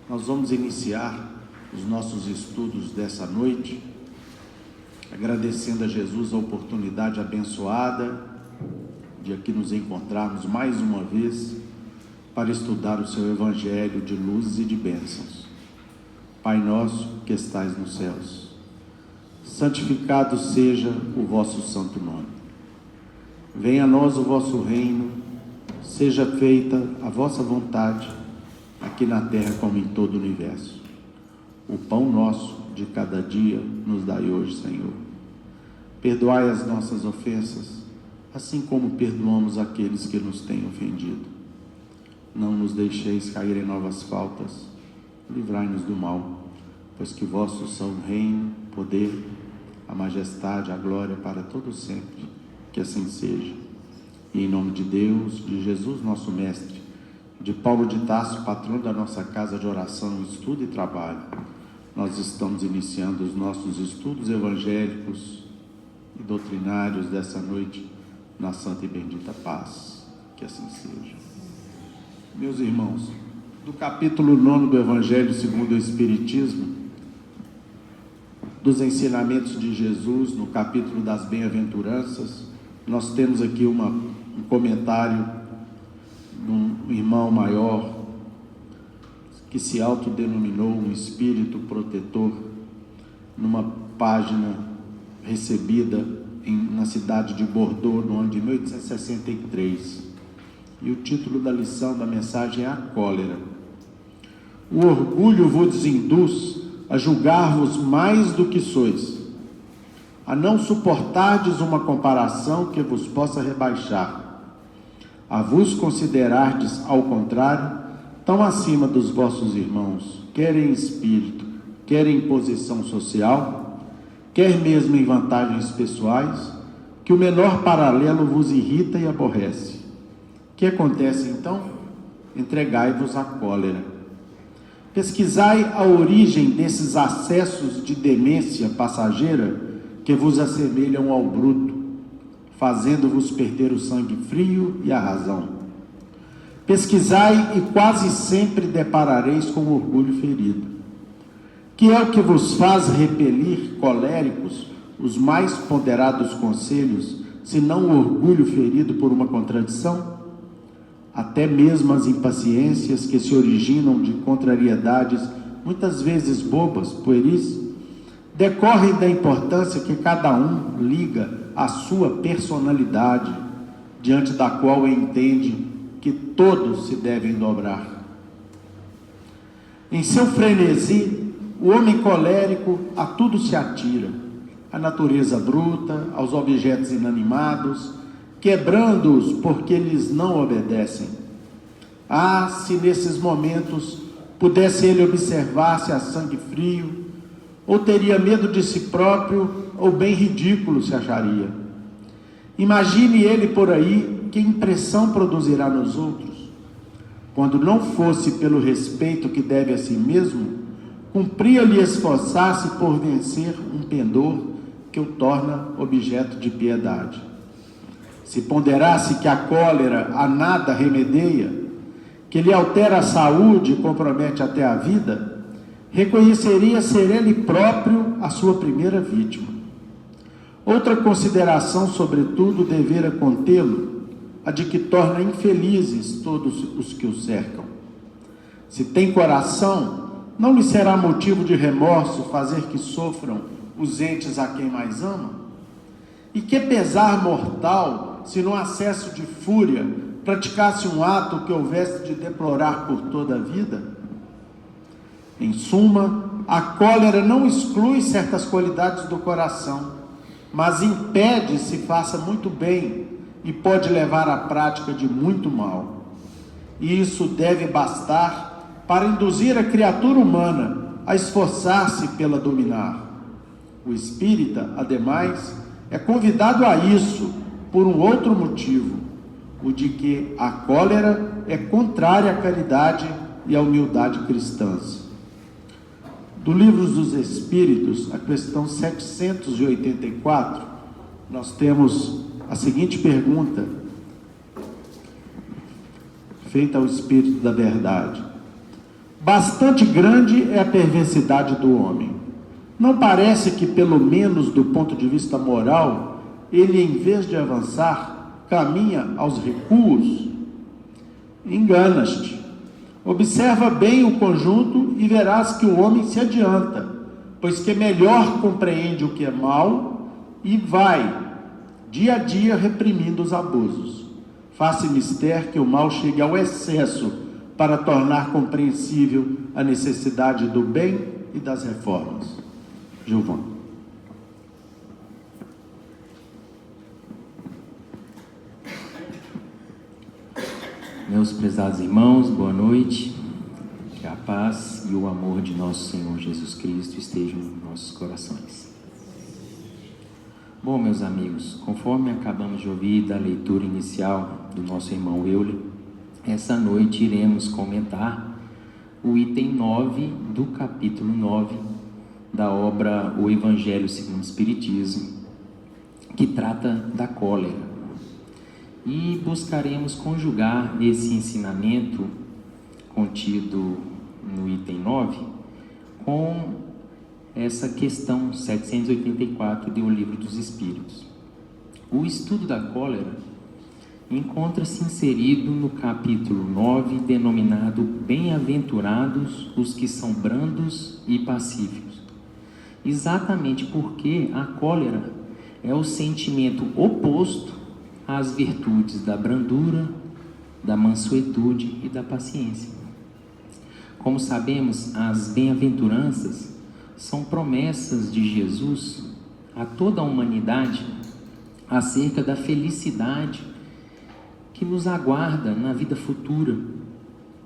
Nós vamos iniciar os nossos estudos dessa noite, agradecendo a Jesus a oportunidade abençoada de aqui nos encontrarmos mais uma vez para estudar o seu Evangelho de luzes e de bênçãos. Pai nosso que estais nos céus, santificado seja o vosso santo nome. Venha a nós o vosso reino, seja feita a vossa vontade, aqui na terra como em todo o universo. O pão nosso de cada dia nos dai hoje, Senhor. Perdoai as nossas ofensas, assim como perdoamos aqueles que nos têm ofendido. Não nos deixeis cair em novas faltas, livrai-nos do mal, pois que vossos são o reino, o poder, a majestade, a glória para todos sempre, que assim seja. E em nome de Deus, de Jesus nosso Mestre, de Paulo de Tarso, patrão da nossa casa de oração, estudo e trabalho, nós estamos iniciando os nossos estudos evangélicos e doutrinários dessa noite, na santa e bendita paz, que assim seja. Meus irmãos, do capítulo 9 do Evangelho segundo o Espiritismo, dos ensinamentos de Jesus, no capítulo das bem-aventuranças, nós temos aqui um comentário de um irmão maior que se autodenominou um espírito protetor, numa página recebida na cidade de Bordeaux, no ano de 1863. E o título da lição, da mensagem, é a cólera. O orgulho vos induz a julgar-vos mais do que sois, a não suportardes uma comparação que vos possa rebaixar, a vos considerardes, ao contrário, tão acima dos vossos irmãos, quer em espírito, quer em posição social, quer mesmo em vantagens pessoais, que o menor paralelo vos irrita e aborrece. O que acontece então? Entregai-vos à cólera. Pesquisai a origem desses acessos de demência passageira que vos assemelham ao bruto, fazendo-vos perder o sangue frio e a razão. Pesquisai e quase sempre deparareis com o orgulho ferido, que é o que vos faz repelir, coléricos, os mais ponderados conselhos, se não o orgulho ferido por uma contradição? Até mesmo as impaciências que se originam de contrariedades, muitas vezes bobas, pueris, decorrem da importância que cada um liga à sua personalidade, diante da qual entende que todos se devem dobrar. Em seu frenesi, o homem colérico a tudo se atira, à natureza bruta, aos objetos inanimados, quebrando-os porque eles não obedecem. Ah, se nesses momentos pudesse ele observar-se a sangue frio, ou teria medo de si próprio, ou bem ridículo se acharia. Imagine ele por aí, que impressão produzirá nos outros? Quando não fosse pelo respeito que deve a si mesmo, cumpria-lhe esforçar-se por vencer um pendor que o torna objeto de piedade. Se ponderasse que a cólera a nada remedeia, que lhe altera a saúde e compromete até a vida, reconheceria ser ele próprio a sua primeira vítima. Outra consideração, sobretudo, devera contê-lo, a de que torna infelizes todos os que o cercam. Se tem coração, não lhe será motivo de remorso fazer que sofram os entes a quem mais ama? E que pesar mortal, se no acesso de fúria praticasse um ato que houvesse de deplorar por toda a vida? Em suma, a cólera não exclui certas qualidades do coração, mas impede se faça muito bem e pode levar à prática de muito mal. E isso deve bastar para induzir a criatura humana a esforçar-se pela dominar. O espírita, ademais, é convidado a isso por um outro motivo, o de que a cólera é contrária à caridade e à humildade cristãs. Do Livro dos Espíritos, a questão 784, nós temos a seguinte pergunta, feita ao Espírito da Verdade: Bastante grande é a perversidade do homem. Não parece que, pelo menos do ponto de vista moral, ele, em vez de avançar, caminha aos recuos? Enganas-te. Observa bem o conjunto e verás que o homem se adianta, pois que melhor compreende o que é mal e vai, dia a dia, reprimindo os abusos. Faça mister que o mal chegue ao excesso para tornar compreensível a necessidade do bem e das reformas. Gilvão. Meus prezados irmãos, boa noite. Que a paz e o amor de nosso Senhor Jesus Cristo estejam em nossos corações. Bom, meus amigos, conforme acabamos de ouvir da leitura inicial do nosso irmão Euler, essa noite iremos comentar o item 9 do capítulo 9 da obra O Evangelho segundo o Espiritismo, que trata da cólera. E buscaremos conjugar esse ensinamento contido no item 9 com essa questão 784 do Livro dos Espíritos. O estudo da cólera encontra-se inserido no capítulo 9, denominado Bem-aventurados os que são brandos e pacíficos, exatamente porque a cólera é o sentimento oposto às virtudes da brandura, da mansuetude e da paciência. Como sabemos, as bem-aventuranças são promessas de Jesus a toda a humanidade acerca da felicidade que nos aguarda na vida futura,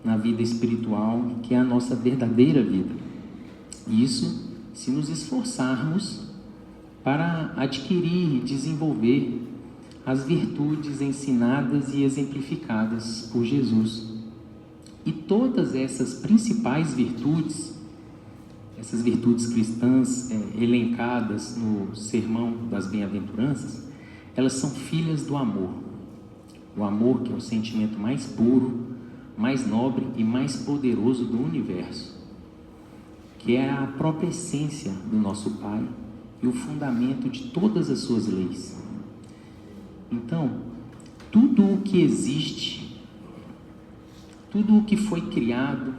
na vida espiritual, que é a nossa verdadeira vida. Isso se nos esforçarmos para adquirir e desenvolver as virtudes ensinadas e exemplificadas por Jesus. E todas essas principais virtudes, essas virtudes cristãs elencadas no Sermão das Bem-aventuranças, elas são filhas do amor. O amor, que é o sentimento mais puro, mais nobre e mais poderoso do universo, que é a própria essência do nosso Pai e o fundamento de todas as suas leis. Então, tudo o que existe, tudo o que foi criado,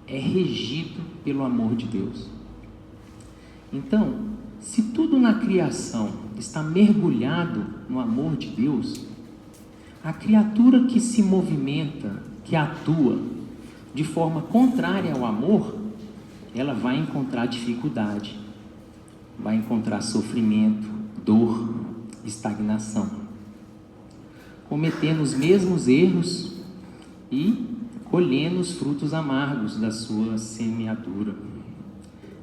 é regido pelo amor de Deus. Então, se tudo na criação está mergulhado no amor de Deus, a criatura que se movimenta, que atua de forma contrária ao amor, ela vai encontrar dificuldade, vai encontrar sofrimento, dor, estagnação, cometendo os mesmos erros e colhendo os frutos amargos da sua semeadura.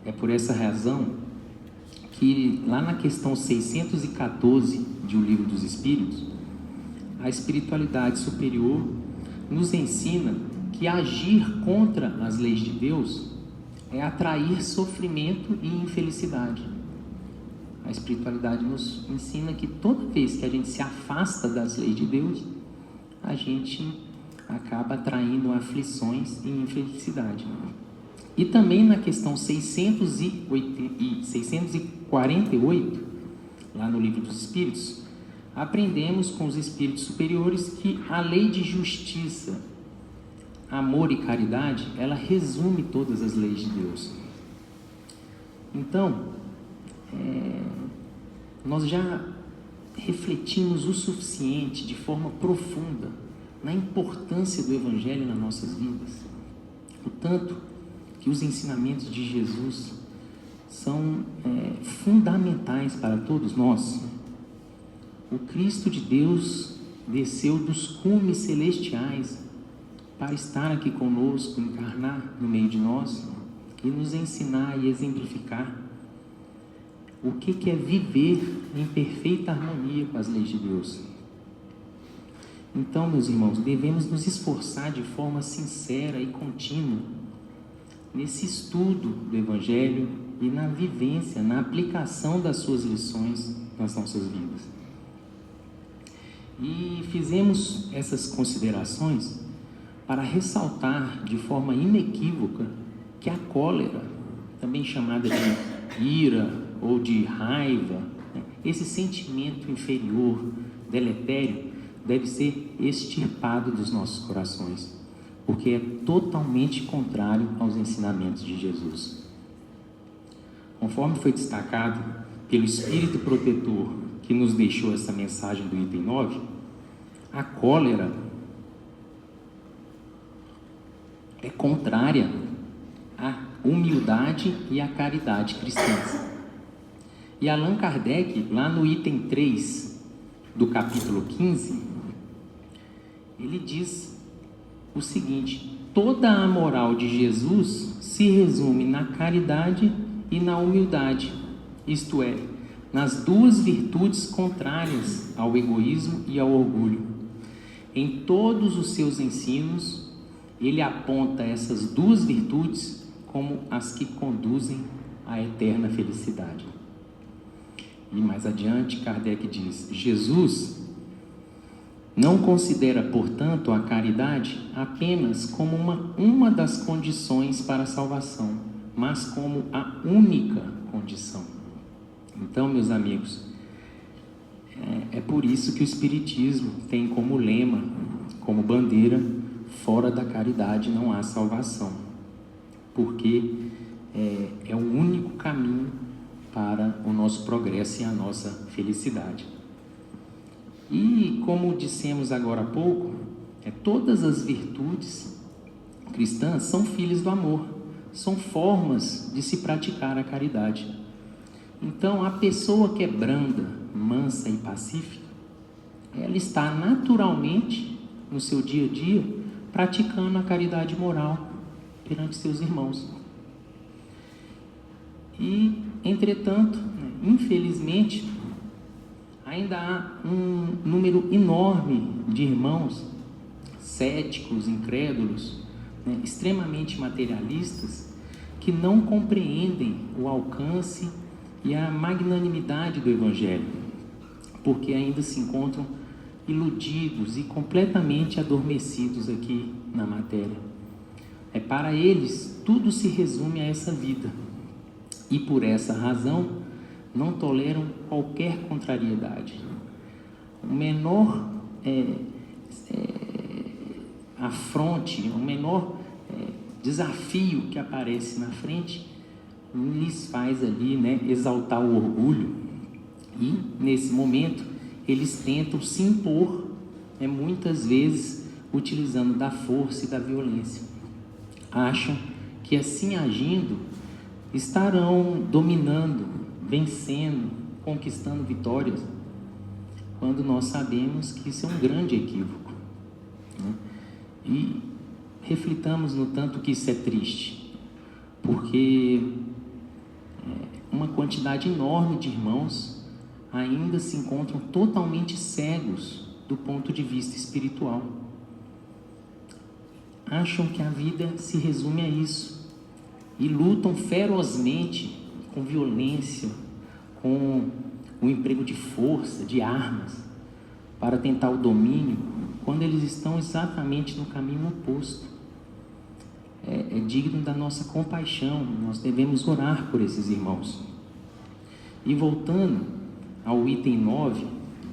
É por essa razão que lá na questão 614 de O Livro dos Espíritos, a espiritualidade superior nos ensina que agir contra as leis de Deus é atrair sofrimento e infelicidade. A espiritualidade nos ensina que toda vez que a gente se afasta das leis de Deus, a gente acaba atraindo aflições e infelicidade. E também na questão 648, lá no Livro dos Espíritos, aprendemos com os espíritos superiores que a lei de justiça, amor e caridade, ela resume todas as leis de Deus. Então, nós já refletimos o suficiente, de forma profunda, na importância do Evangelho nas nossas vidas. O tanto que os ensinamentos de Jesus são fundamentais para todos nós. O Cristo de Deus desceu dos cumes celestiais para estar aqui conosco, encarnar no meio de nós e nos ensinar e exemplificar o que é viver em perfeita harmonia com as leis de Deus. Então, meus irmãos, devemos nos esforçar de forma sincera e contínua nesse estudo do Evangelho e na vivência, na aplicação das suas lições nas nossas vidas. E fizemos essas considerações para ressaltar de forma inequívoca que a cólera, também chamada de ira ou de raiva, né, esse sentimento inferior, deletério, deve ser extirpado dos nossos corações, porque é totalmente contrário aos ensinamentos de Jesus. Conforme foi destacado pelo Espírito Protetor que nos deixou essa mensagem do item 9, a cólera é contrária à humildade e à caridade cristãs. E Allan Kardec, lá no item 3 do capítulo 15, ele diz o seguinte: toda a moral de Jesus se resume na caridade e na humildade, isto é, nas duas virtudes contrárias ao egoísmo e ao orgulho. Em todos os seus ensinos, ele aponta essas duas virtudes como as que conduzem à eterna felicidade. E mais adiante, Kardec diz: Jesus não considera, portanto, a caridade apenas como uma das condições para a salvação, mas como a única condição. Então, meus amigos, é por isso que o Espiritismo tem como lema, como bandeira: fora da caridade não há salvação, porque é o único caminho para o nosso progresso e a nossa felicidade. E como dissemos agora há pouco, todas as virtudes cristãs são filhos do amor, são formas de se praticar a caridade. Então, a pessoa que é branda, mansa e pacífica, ela está naturalmente, no seu dia a dia, praticando a caridade moral perante seus irmãos. E, entretanto, infelizmente, ainda há um número enorme de irmãos céticos, incrédulos, extremamente materialistas, que não compreendem o alcance e a magnanimidade do Evangelho, porque ainda se encontram iludidos e completamente adormecidos aqui na matéria. Para eles, tudo se resume a essa vida, e por essa razão não toleram qualquer contrariedade. O menor afronte, o menor desafio que aparece na frente, lhes faz ali, exaltar o orgulho, e nesse momento eles tentam se impor, muitas vezes utilizando da força e da violência. Acham que assim agindo estarão dominando, vencendo, conquistando vitórias, quando nós sabemos que isso é um grande equívoco, E reflitamos no tanto que isso é triste, porque uma quantidade enorme de irmãos ainda se encontram totalmente cegos do ponto de vista espiritual. Acham que a vida se resume a isso e lutam ferozmente, com violência, com o emprego de força, de armas, para tentar o domínio, quando eles estão exatamente no caminho oposto. É digno da nossa compaixão, nós devemos orar por esses irmãos. E voltando ao item 9,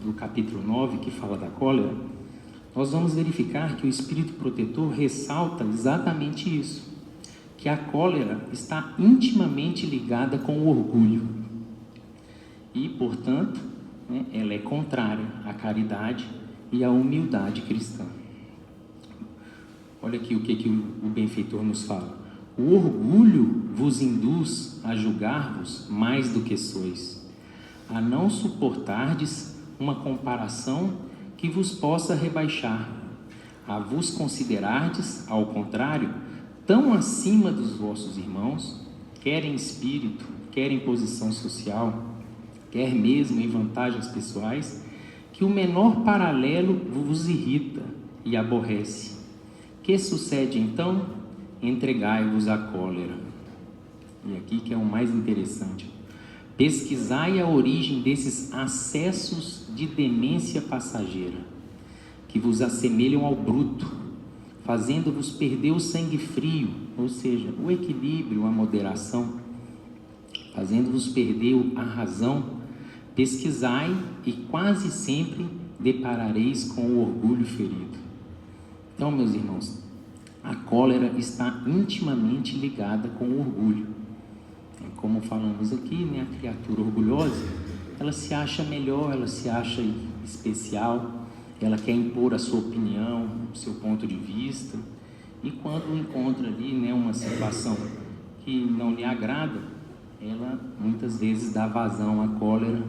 do capítulo 9, que fala da cólera, nós vamos verificar que o Espírito Protetor ressalta exatamente isso, que a cólera está intimamente ligada com o orgulho e, portanto, ela é contrária à caridade e à humildade cristã. Olha aqui o que o benfeitor nos fala: o orgulho vos induz a julgar-vos mais do que sois, a não suportardes uma comparação que vos possa rebaixar, a vos considerardes, ao contrário, tão acima dos vossos irmãos, quer em espírito, quer em posição social, quer mesmo em vantagens pessoais, que o menor paralelo vos irrita e aborrece. Que sucede então? Entregai-vos à cólera. E aqui que é o mais interessante: pesquisai a origem desses acessos de demência passageira, que vos assemelham ao bruto, fazendo-vos perder o sangue frio, ou seja, o equilíbrio, a moderação, fazendo-vos perder a razão, pesquisai e quase sempre deparareis com o orgulho ferido. Então, meus irmãos, a cólera está intimamente ligada com o orgulho. Como falamos aqui, né, a criatura orgulhosa, ela se acha melhor, ela se acha especial, ela quer impor a sua opinião, o seu ponto de vista, e quando encontra ali, né, uma situação que não lhe agrada, ela muitas vezes dá vazão à cólera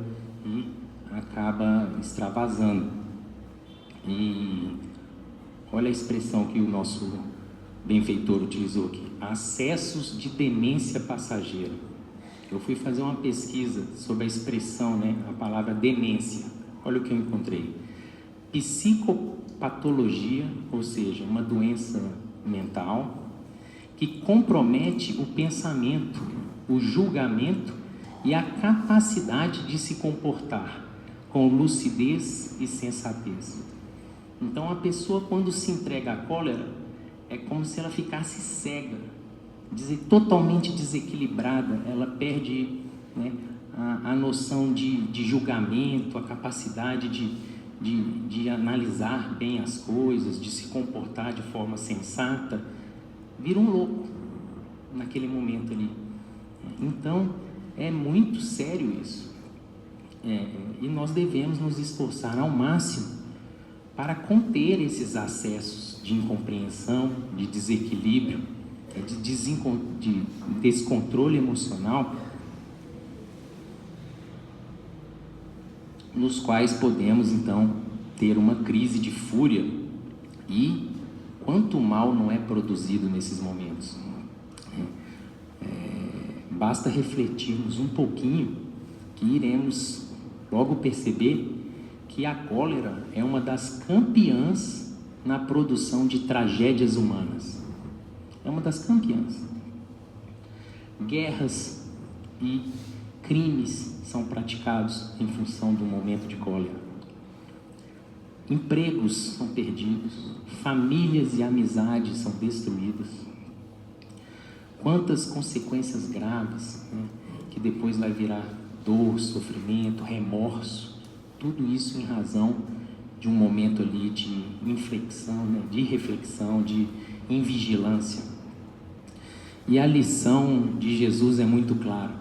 e acaba extravasando. E olha a expressão que o nosso benfeitor utilizou aqui: acessos de demência passageira. Eu fui fazer uma pesquisa sobre a expressão, né, a palavra demência. Olha o que eu encontrei: psicopatologia, ou seja, uma doença mental que compromete o pensamento, o julgamento e a capacidade de se comportar com lucidez e sensatez. Então, a pessoa, quando se entrega à cólera, é como se ela ficasse cega, totalmente desequilibrada. Ela perde, né, a noção de julgamento, a capacidade de analisar bem as coisas, de se comportar de forma sensata. Vira um louco naquele momento ali. Então, é muito sério isso. E nós devemos nos esforçar ao máximo para conter esses acessos de incompreensão, de desequilíbrio, de descontrole emocional, nos quais podemos então ter uma crise de fúria. E quanto mal não é produzido nesses momentos. Basta refletirmos um pouquinho que iremos logo perceber que a cólera é uma das campeãs na produção de tragédias humanas. É uma das campeãs. Guerras e crimes são praticados em função do momento de cólera. Empregos são perdidos, famílias e amizades são destruídas. Quantas consequências graves, né, que depois vai virar dor, sofrimento, remorso, tudo isso em razão de um momento ali de inflexão, né, de reflexão, de invigilância. E a lição de Jesus é muito clara: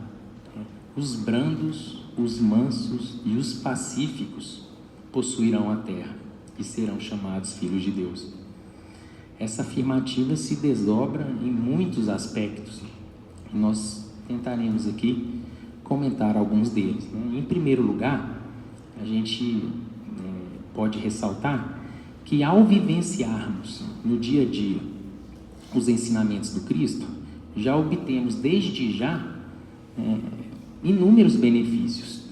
os brandos, os mansos e os pacíficos possuirão a terra e serão chamados filhos de Deus. Essa afirmativa se desdobra em muitos aspectos. Nós tentaremos aqui comentar alguns deles, né? Em primeiro lugar, a gente pode ressaltar que ao vivenciarmos no dia a dia os ensinamentos do Cristo, já obtemos desde já inúmeros benefícios.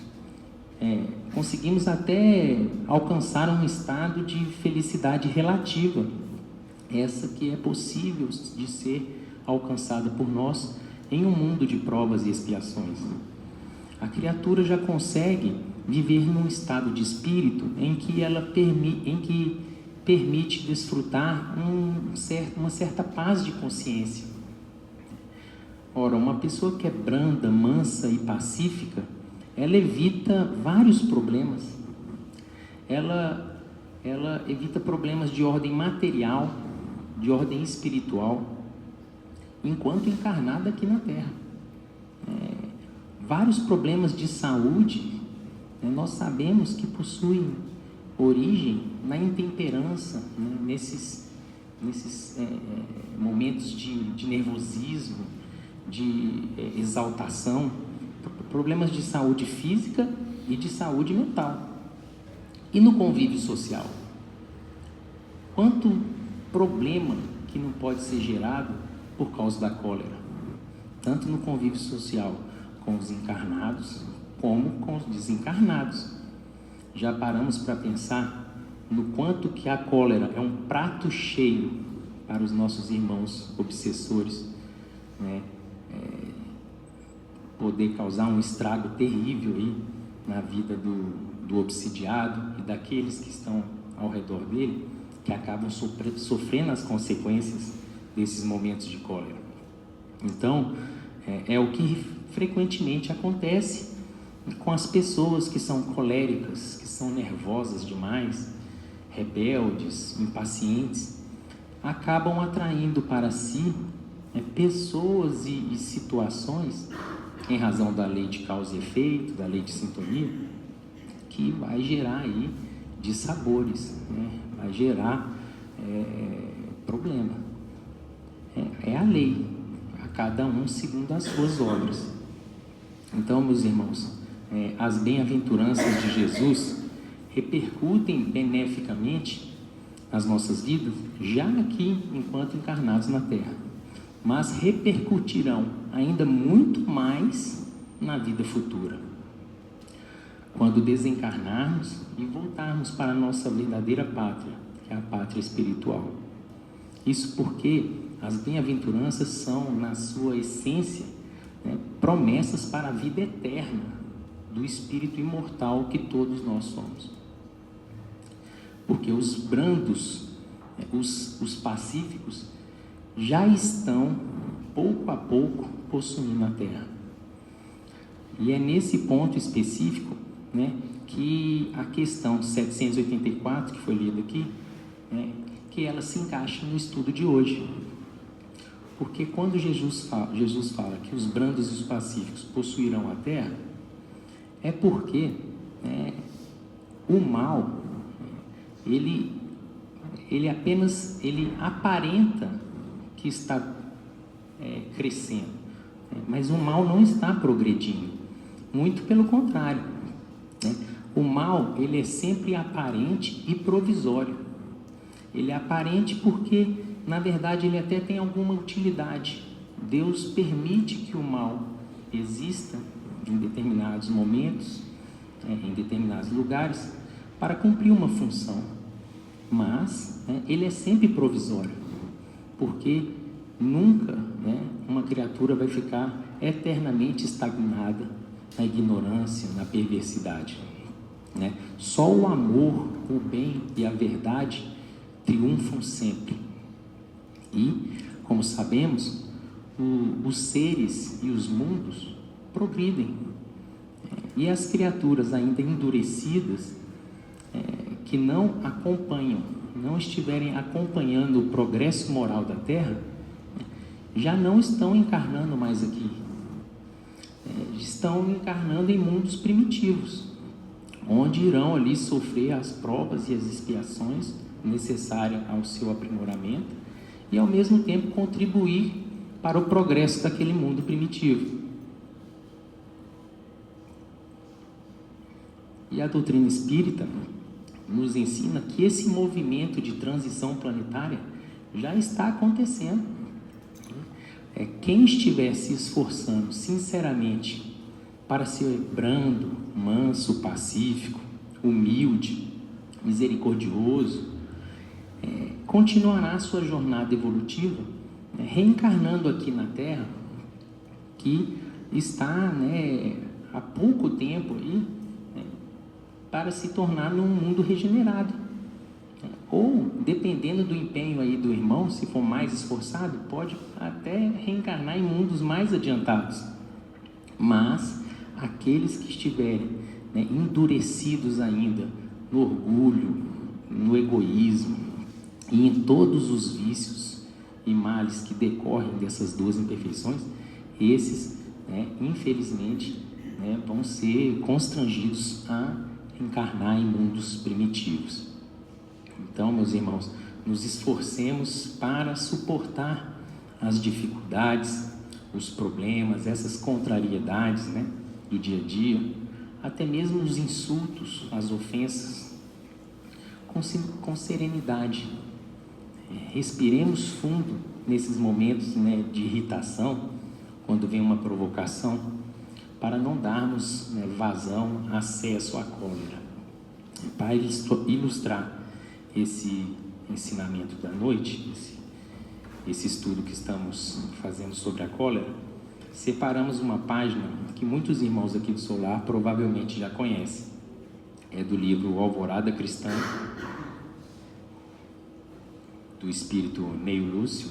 Conseguimos até alcançar um estado de felicidade relativa, essa que é possível de ser alcançada por nós em um mundo de provas e expiações. A criatura já consegue viver num estado de espírito em que ela permite desfrutar uma certa paz de consciência. Ora, uma pessoa que é branda, mansa e pacífica, ela evita vários problemas. Ela evita problemas de ordem material, de ordem espiritual, enquanto encarnada aqui na Terra. Vários problemas de saúde, nós sabemos que possuem origem na intemperança, né, nesses momentos de nervosismo, de exaltação, problemas de saúde física e de saúde mental. E no convívio social? Quanto problema que não pode ser gerado por causa da cólera, tanto no convívio social com os encarnados como com os desencarnados. Já paramos para pensar no quanto que a cólera é um prato cheio para os nossos irmãos obsessores, né? Poder causar um estrago terrível aí na vida do obsidiado e daqueles que estão ao redor dele. que acabam sofrendo as consequências desses momentos de cólera. Então, é o que frequentemente acontece com as pessoas que são coléricas, que são nervosas demais, rebeldes, impacientes, acabam atraindo para si pessoas e situações, em razão da lei de causa e efeito, da lei de sintonia, que vai gerar aí dissabores, vai gerar problema. É a lei, a cada um segundo as suas obras. Então, meus irmãos, as bem-aventuranças de Jesus repercutem beneficamente nas nossas vidas, já aqui, enquanto encarnados na Terra, mas repercutirão ainda muito mais na vida futura, quando desencarnarmos e voltarmos para a nossa verdadeira pátria, que é a pátria espiritual. Isso porque as bem-aventuranças são, na sua essência, promessas para a vida eterna do espírito imortal que todos nós somos. Porque os brandos, os pacíficos, já estão, pouco a pouco, possuindo a Terra. E é nesse ponto específico, que a questão 784, que foi lida aqui, que ela se encaixa no estudo de hoje. Porque quando Jesus fala que os brandos e os pacíficos possuirão a Terra, é porque o mal, ele apenas aparenta que está crescendo, mas o mal não está progredindo, muito pelo contrário. O mal, ele é sempre aparente e provisório. Ele é aparente porque, na verdade, ele até tem alguma utilidade. Deus permite que o mal exista em determinados momentos, em determinados lugares, para cumprir uma função. Mas ele é sempre provisório, porque nunca uma criatura vai ficar eternamente estagnada na ignorância, na perversidade. Só o amor, o bem e a verdade triunfam sempre. E, como sabemos, os seres e os mundos progridem. E as criaturas ainda endurecidas, que não acompanham, não estiverem acompanhando o progresso moral da Terra, já não estão encarnando mais aqui. Estão encarnando em mundos primitivos, onde irão ali sofrer as provas e as expiações necessárias ao seu aprimoramento e, ao mesmo tempo, contribuir para o progresso daquele mundo primitivo. E a doutrina espírita nos ensina que esse movimento de transição planetária já está acontecendo. Quem estiver se esforçando sinceramente para ser brando, manso, pacífico, humilde, misericordioso, continuará a sua jornada evolutiva, reencarnando aqui na Terra, que está há pouco tempo aí, para se tornar num mundo regenerado. Ou, dependendo do empenho aí do irmão, se for mais esforçado, pode até reencarnar em mundos mais adiantados. Mas aqueles que estiverem endurecidos ainda no orgulho, no egoísmo e em todos os vícios e males que decorrem dessas duas imperfeições, esses, infelizmente, vão ser constrangidos a encarnar em mundos primitivos. Então, meus irmãos, nos esforcemos para suportar as dificuldades, os problemas, essas contrariedades do dia a dia, até mesmo os insultos, as ofensas, com serenidade. Respiremos fundo nesses momentos de irritação, quando vem uma provocação, para não darmos vazão, acesso à cólera. Para ilustrar esse ensinamento da noite, esse estudo que estamos fazendo sobre a cólera, separamos uma página que muitos irmãos aqui do Solar provavelmente já conhecem. É do livro Alvorada Cristã, do espírito Neio Lúcio,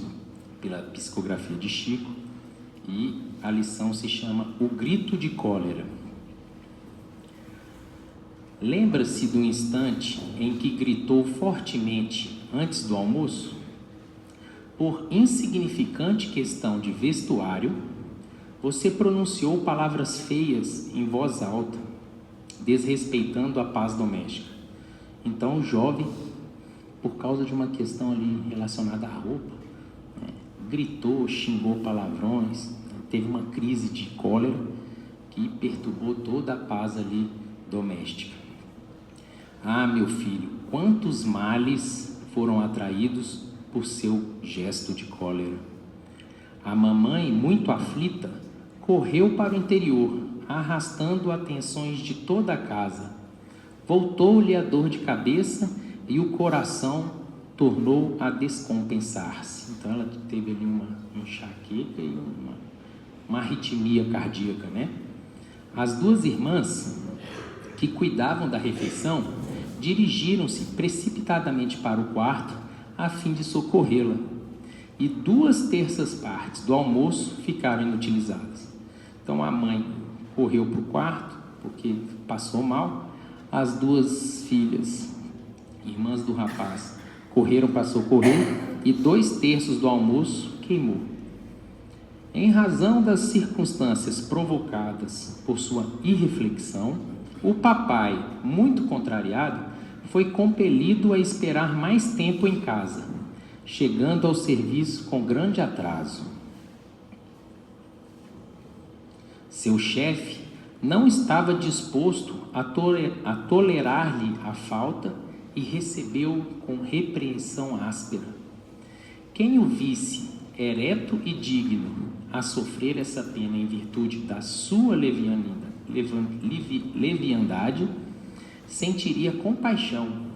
pela psicografia de Chico, e a lição se chama O Grito de Cólera. Lembra-se do instante em que gritou fortemente antes do almoço? Por insignificante questão de vestuário, você pronunciou palavras feias em voz alta, desrespeitando a paz doméstica. Então o jovem, por causa de uma questão ali relacionada à roupa, gritou, xingou palavrões, teve uma crise de cólera que perturbou toda a paz ali doméstica. Ah, meu filho, quantos males foram atraídos por seu gesto de cólera. A mamãe, muito aflita, correu para o interior, arrastando atenções de toda a casa. Voltou-lhe a dor de cabeça e o coração tornou a descompensar-se. Então ela teve ali uma enxaqueca e uma arritmia cardíaca, né? As duas irmãs que cuidavam da refeição dirigiram-se precipitadamente para o quarto a fim de socorrê-la, e 2/3 do almoço ficaram inutilizadas. Então a mãe correu para o quarto porque passou mal, as duas filhas, irmãs do rapaz, correram para socorrer e 2/3 do almoço queimou. Em razão das circunstâncias provocadas por sua irreflexão, o papai, muito contrariado, foi compelido a esperar mais tempo em casa, chegando ao serviço com grande atraso. Seu chefe não estava disposto a tolerar-lhe a falta e recebeu-o com repreensão áspera. Quem o visse ereto e digno a sofrer essa pena em virtude da sua leviandade, sentiria compaixão,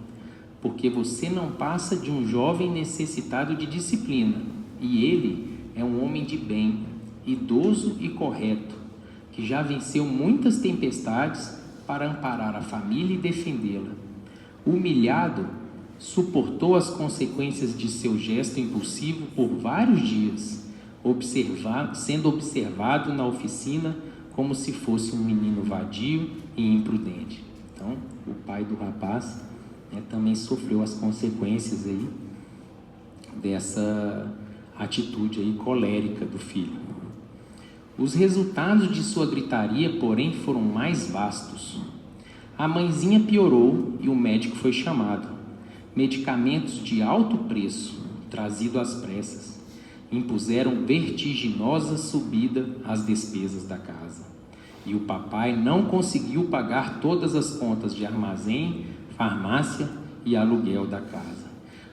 porque você não passa de um jovem necessitado de disciplina, e ele é um homem de bem, idoso e correto, que já venceu muitas tempestades para amparar a família e defendê-la. Humilhado, suportou as consequências de seu gesto impulsivo por vários dias, sendo observado na oficina como se fosse um menino vadio e imprudente. Então, o pai do rapaz, também sofreu as consequências aí dessa atitude aí colérica do filho. Os resultados de sua gritaria, porém, foram mais vastos. A mãezinha piorou e o médico foi chamado. Medicamentos de alto preço, trazidos às pressas, impuseram vertiginosa subida às despesas da casa. E o papai não conseguiu pagar todas as contas de armazém, farmácia e aluguel da casa.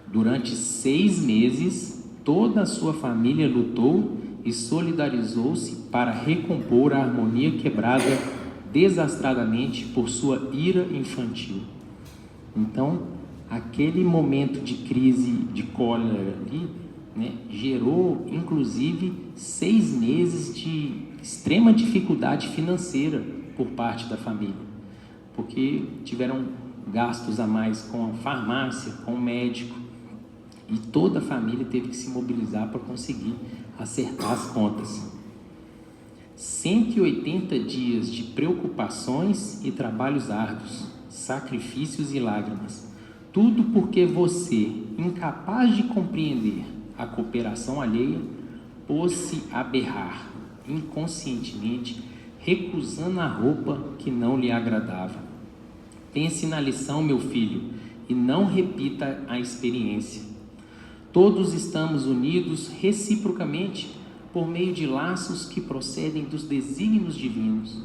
Durante 6 meses, toda a sua família lutou e solidarizou-se para recompor a harmonia quebrada desastradamente por sua ira infantil. Então, aquele momento de crise de cólera ali, gerou inclusive 6 meses de extrema dificuldade financeira por parte da família, porque tiveram gastos a mais com a farmácia, com o médico, e toda a família teve que se mobilizar para conseguir acertar as contas. 180 dias de preocupações e trabalhos árduos, sacrifícios e lágrimas, tudo porque você, incapaz de compreender a cooperação alheia, pôs-se a berrar, inconscientemente, recusando a roupa que não lhe agradava. Pense na lição, meu filho, e não repita a experiência. Todos estamos unidos reciprocamente por meio de laços que procedem dos desígnios divinos.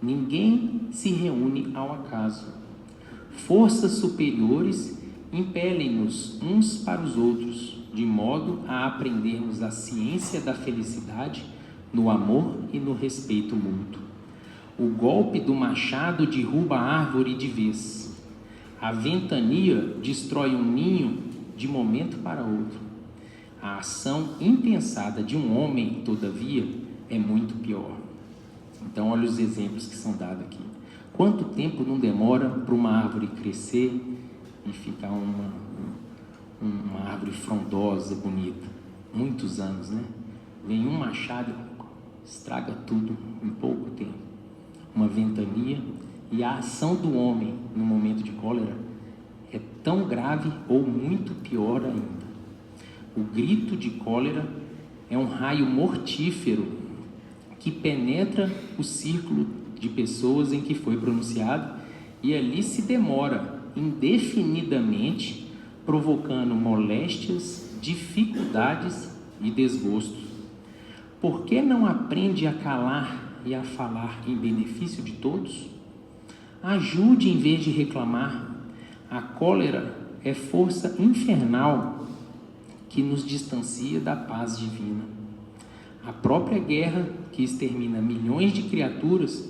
Ninguém se reúne ao acaso. Forças superiores impelem-nos uns para os outros, de modo a aprendermos a ciência da felicidade no amor e no respeito mútuo. O golpe do machado derruba a árvore de vez. A ventania destrói um ninho de momento para outro. A ação impensada de um homem, todavia, é muito pior. Então, olha os exemplos que são dados aqui. Quanto tempo não demora para uma árvore crescer e ficar uma árvore frondosa, bonita, muitos anos, né? Vem um machado e estraga tudo em pouco tempo. Uma ventania, e a ação do homem no momento de cólera é tão grave ou muito pior ainda. O grito de cólera é um raio mortífero que penetra o círculo de pessoas em que foi pronunciado e ali se demora indefinidamente, provocando moléstias, dificuldades e desgostos. Por que não aprende a calar e a falar em benefício de todos? Ajude em vez de reclamar. A cólera é força infernal que nos distancia da paz divina. A própria guerra que extermina milhões de criaturas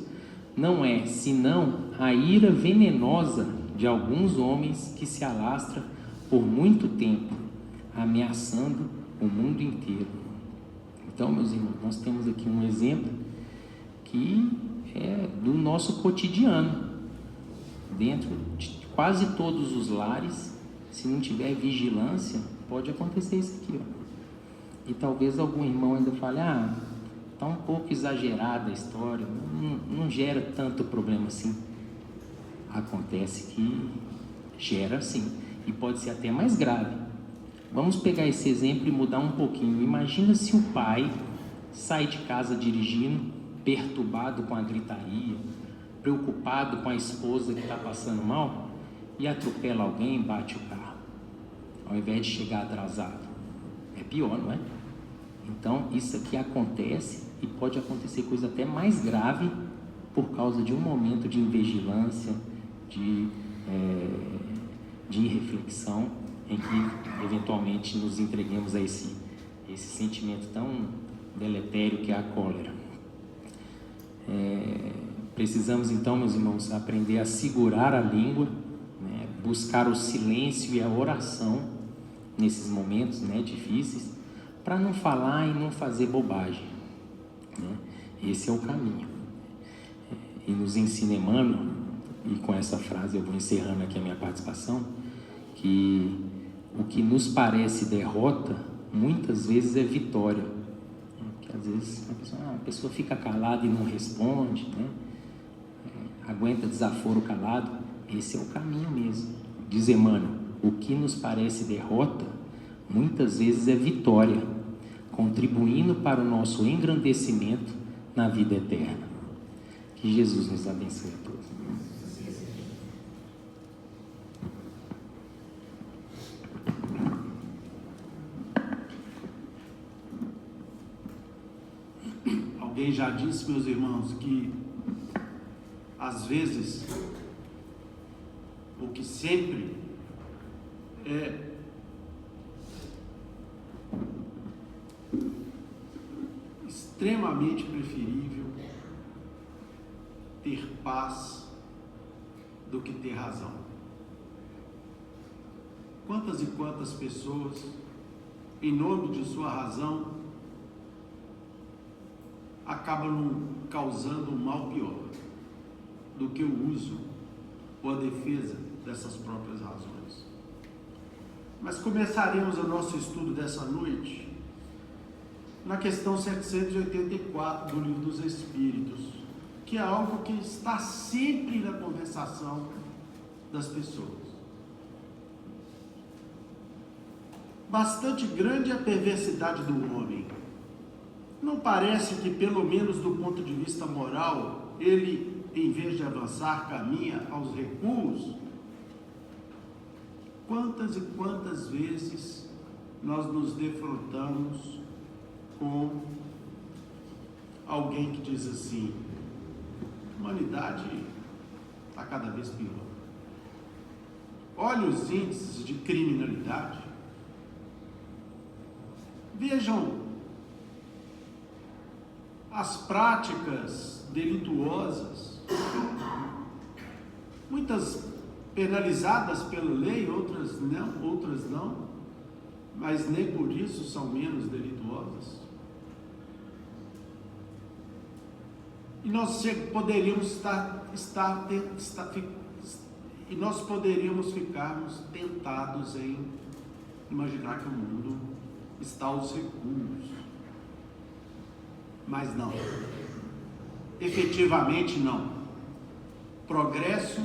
não é senão a ira venenosa de alguns homens que se alastra por muito tempo, ameaçando o mundo inteiro. Então, meus irmãos, nós temos aqui um exemplo que é do nosso cotidiano. Dentro de quase todos os lares, se não tiver vigilância, pode acontecer isso aqui, ó. E talvez algum irmão ainda fale, está um pouco exagerada a história, não gera tanto problema assim. Acontece que gera sim, e pode ser até mais grave. Vamos pegar esse exemplo e mudar um pouquinho. Imagina se o pai sai de casa dirigindo, perturbado com a gritaria, preocupado com a esposa que está passando mal, e atropela alguém e bate o carro, ao invés de chegar atrasado. É pior, não é? Então, isso aqui acontece, e pode acontecer coisa até mais grave, por causa de um momento de invigilância, de irreflexão, em que eventualmente nos entreguemos a esse sentimento tão deletério que é a cólera. Precisamos então, meus irmãos, aprender a segurar a língua, né? Buscar o silêncio e a oração nesses momentos, né, difíceis, para não falar e não fazer bobagem, né? Esse é o caminho. E nos ensina Emmanuel, e com essa frase eu vou encerrando aqui a minha participação, que o que nos derrota muitas vezes é vitória. Porque às vezes a pessoa fica calada e não responde, né? Aguenta desaforo calado. Esse é o caminho mesmo. Diz Emmanuel, o que nos parece derrota muitas vezes é vitória, contribuindo para o nosso engrandecimento na vida eterna. Que Jesus nos abençoe a todos. Alguém já disse, meus irmãos, que às vezes, ou que sempre, é extremamente preferível ter paz do que ter razão. Quantas e quantas pessoas, em nome de sua razão, acabam causando um mal pior do que o uso ou a defesa dessas próprias razões. Mas começaremos o nosso estudo dessa noite na questão 784 do Livro dos Espíritos, que é algo que está sempre na conversação das pessoas. Bastante grande é a perversidade do homem. Não parece que, pelo menos do ponto de vista moral, ele, em vez de avançar, caminha aos recuos? Quantas e quantas vezes nós nos defrontamos com alguém que diz assim: a humanidade está cada vez pior. Olha os índices de criminalidade. Vejam as práticas delituosas, muitas penalizadas pela lei, outras não, mas nem por isso são menos delituosas. E nós poderíamos ficarmos tentados em imaginar que o mundo está aos recursos. Mas não. Efetivamente não. Progresso,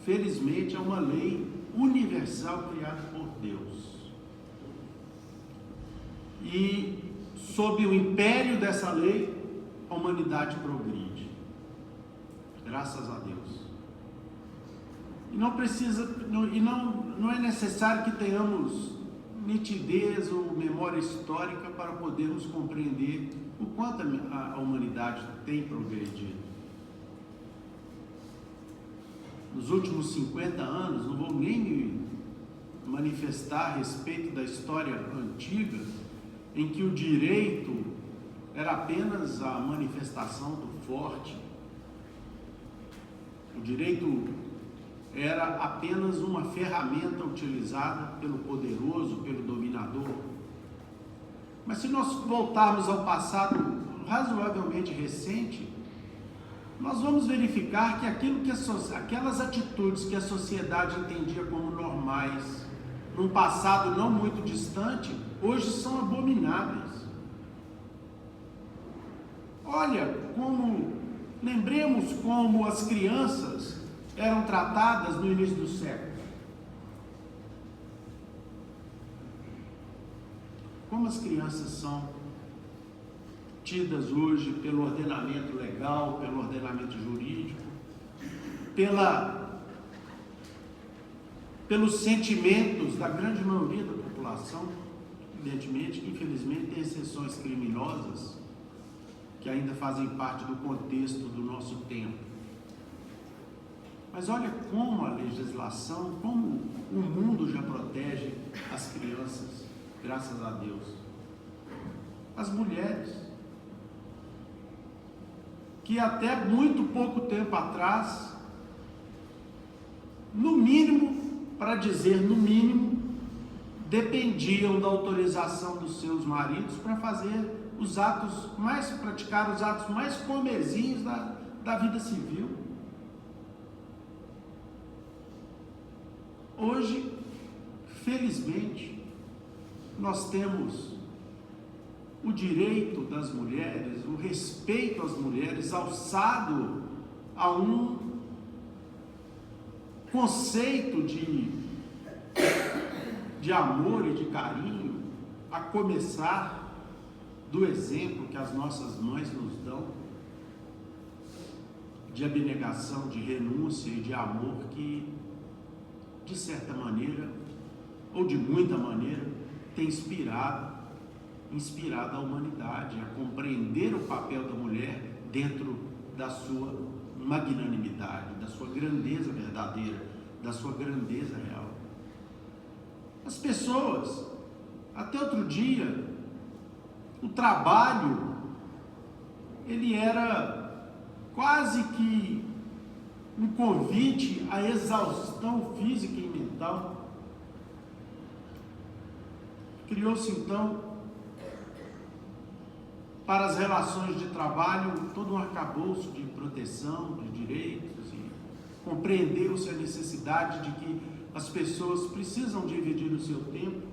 felizmente, é uma lei universal criada por Deus. E, sob o império dessa lei, a humanidade progride. Graças a Deus. E não é necessário que tenhamos nitidez ou memória histórica para podermos compreender o quanto a humanidade tem progredido. Nos últimos 50 anos, não vou nem me manifestar a respeito da história antiga, em que o direito era apenas a manifestação do forte. O direito era apenas uma ferramenta utilizada pelo poderoso, pelo dominador. Mas se nós voltarmos ao passado razoavelmente recente, nós vamos verificar que aquelas atitudes que a sociedade entendia como normais, num passado não muito distante, hoje são abomináveis. Lembremos como as crianças eram tratadas no início do século. Como as crianças são tidas hoje pelo ordenamento legal, pelo ordenamento jurídico, pelos sentimentos da grande maioria da população. Evidentemente, infelizmente, tem exceções criminosas que ainda fazem parte do contexto do nosso tempo. Mas olha como a legislação, como o mundo já protege as crianças, graças a Deus. As mulheres, que até muito pouco tempo atrás, no mínimo, para dizer no mínimo, dependiam da autorização dos seus maridos para praticar os atos mais comezinhos da vida civil. Hoje, felizmente, nós temos o direito das mulheres, o respeito às mulheres alçado a um conceito de amor e de carinho, a começar do exemplo que as nossas mães nos dão, de abnegação, de renúncia e de amor que, de certa maneira, ou de muita maneira, tem inspirado a humanidade a compreender o papel da mulher dentro da sua magnanimidade, da sua grandeza verdadeira, da sua grandeza real. As pessoas, até outro dia, o trabalho, ele era quase que um convite à exaustão física e mental. Criou-se então, para as relações de trabalho, todo um arcabouço de proteção, de direitos, e compreendeu-se a necessidade de que as pessoas precisam dividir o seu tempo,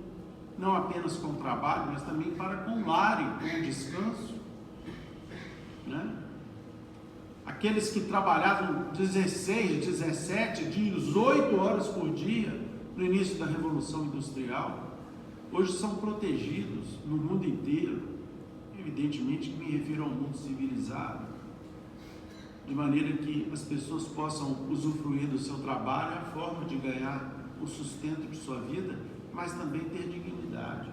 não apenas com o trabalho, mas também com o lar e com o descanso, né? Aqueles que trabalhavam 16, 17, 18 horas por dia no início da Revolução Industrial, hoje são protegidos no mundo inteiro. Evidentemente que me refiro ao mundo civilizado, de maneira que as pessoas possam usufruir do seu trabalho, a forma de ganhar o sustento de sua vida, mas também ter dignidade.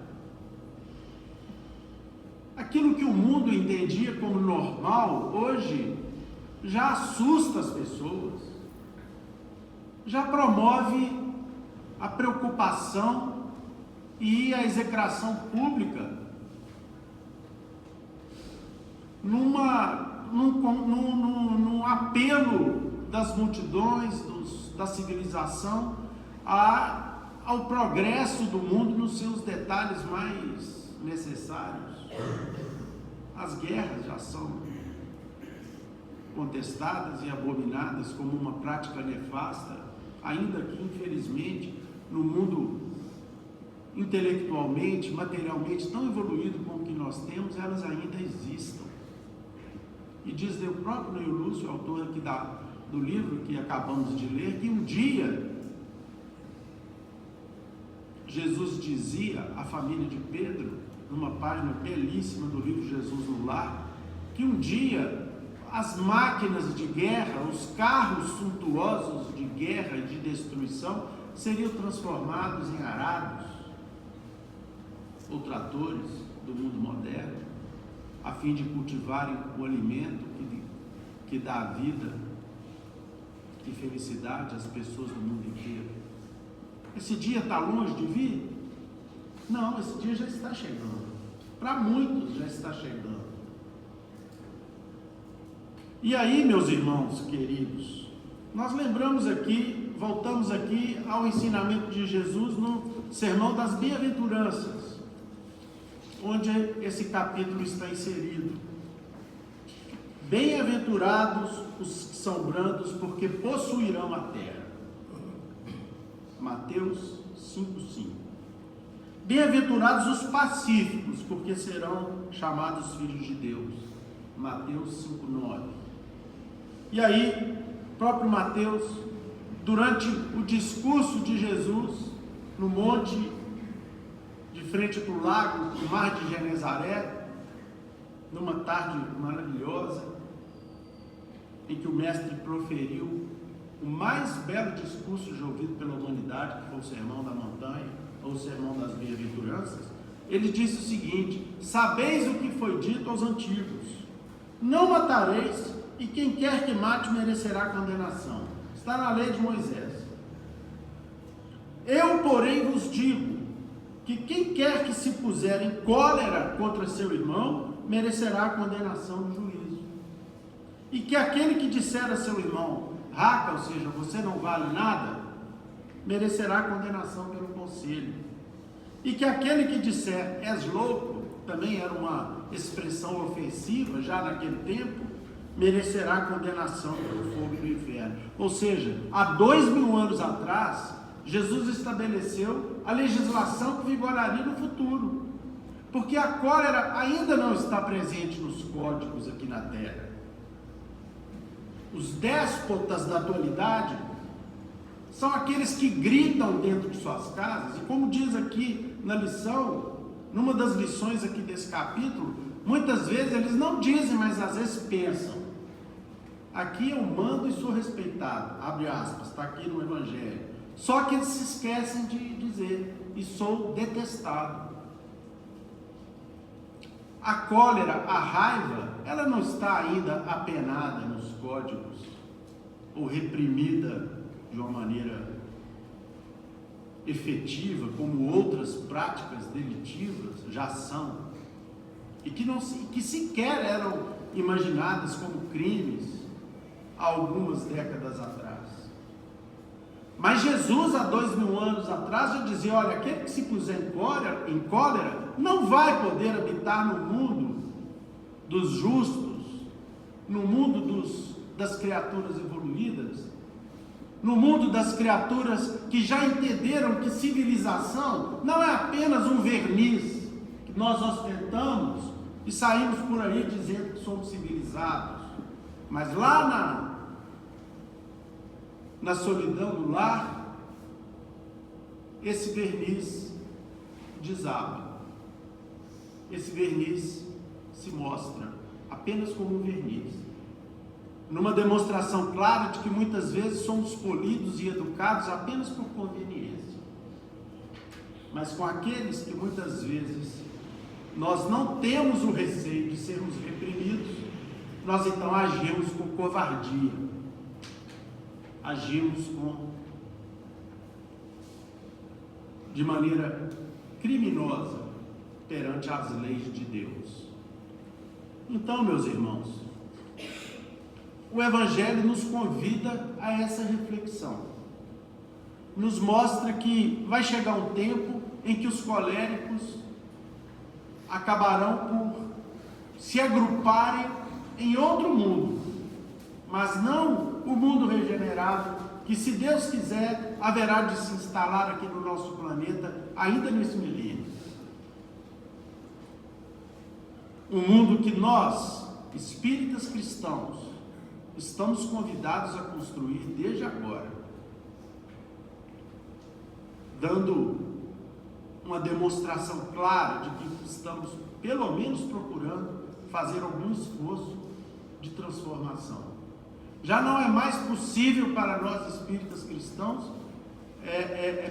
Aquilo que o mundo entendia como normal, hoje já assusta as pessoas, já promove a preocupação e a execração pública num apelo das multidões, da civilização ao progresso do mundo nos seus detalhes mais necessários. As guerras já são contestadas e abominadas como uma prática nefasta, ainda que infelizmente no mundo intelectualmente, materialmente tão evoluído como o que nós temos, elas ainda existam. E diz o próprio Neil Lúcio, autor aqui do livro que acabamos de ler, que um dia Jesus dizia à família de Pedro, numa página belíssima do livro Jesus no Lar, que um dia as máquinas de guerra, os carros suntuosos de guerra e de destruição seriam transformados em arados ou tratores do mundo moderno, a fim de cultivarem o alimento que dá vida e felicidade às pessoas do mundo inteiro. Esse dia está longe de vir? Não, esse dia já está chegando. Para muitos já está chegando. E aí, meus irmãos queridos, nós lembramos aqui, voltamos aqui ao ensinamento de Jesus no Sermão das Bem-aventuranças, onde esse capítulo está inserido. Bem-aventurados os que são brandos, porque possuirão a terra. Mateus 5:5. Bem-aventurados os pacíficos, porque serão chamados filhos de Deus. Mateus 5:9. E aí, próprio Mateus, durante o discurso de Jesus, no monte, de frente para o lago, no mar de Genezaré, numa tarde maravilhosa, em que o mestre proferiu o mais belo discurso já ouvido pela humanidade, que foi o Sermão da Montanha, ou o Sermão das Bem-aventuranças, ele disse o seguinte: sabeis o que foi dito aos antigos, não matareis, e quem quer que mate merecerá condenação. Está na lei de Moisés. Eu, porém, vos digo, que quem quer que se puser em cólera contra seu irmão, merecerá a condenação do juízo. E que aquele que disser a seu irmão, raca, ou seja, você não vale nada, merecerá a condenação pelo conselho. E que aquele que disser, és louco, também era uma expressão ofensiva já naquele tempo, merecerá a condenação pelo fogo do inferno. Ou seja, há 2000 anos atrás, Jesus estabeleceu a legislação que vigoraria no futuro, porque a cólera ainda não está presente nos códigos aqui na terra. Os déspotas da atualidade são aqueles que gritam dentro de suas casas, e como diz aqui na lição, numa das lições aqui desse capítulo, muitas vezes eles não dizem, mas às vezes pensam: aqui eu mando e sou respeitado, abre aspas, está aqui no Evangelho. Só que eles se esquecem de dizer: e sou detestado. A cólera, a raiva, ela não está ainda apenada nos códigos, ou reprimida de uma maneira efetiva, como outras práticas delitivas já são, e que sequer eram imaginadas como crimes há algumas décadas atrás. Mas Jesus, há 2000 anos atrás, já dizia: olha, aquele que se puser em cólera não vai poder habitar no mundo dos justos, no mundo das criaturas evoluídas, no mundo das criaturas que já entenderam que civilização não é apenas um verniz que nós ostentamos e saímos por aí dizendo que somos civilizados, mas lá na solidão do lar, esse verniz desaba, esse verniz se mostra apenas como um verniz, numa demonstração clara de que muitas vezes somos polidos e educados apenas por conveniência. Mas com aqueles que muitas vezes nós não temos o receio de sermos reprimidos, nós então agimos com covardia, agimos de maneira criminosa perante as leis de Deus. Então, meus irmãos, o Evangelho nos convida a essa reflexão, nos mostra que vai chegar um tempo em que os coléricos acabarão por se agruparem em outro mundo, mas não o mundo regenerado que, se Deus quiser, haverá de se instalar aqui no nosso planeta ainda nesse milênio. Um mundo que nós, espíritas cristãos, estamos convidados a construir desde agora, dando uma demonstração clara de que estamos, pelo menos, procurando fazer algum esforço de transformação. Já não é mais possível para nós, espíritas cristãos,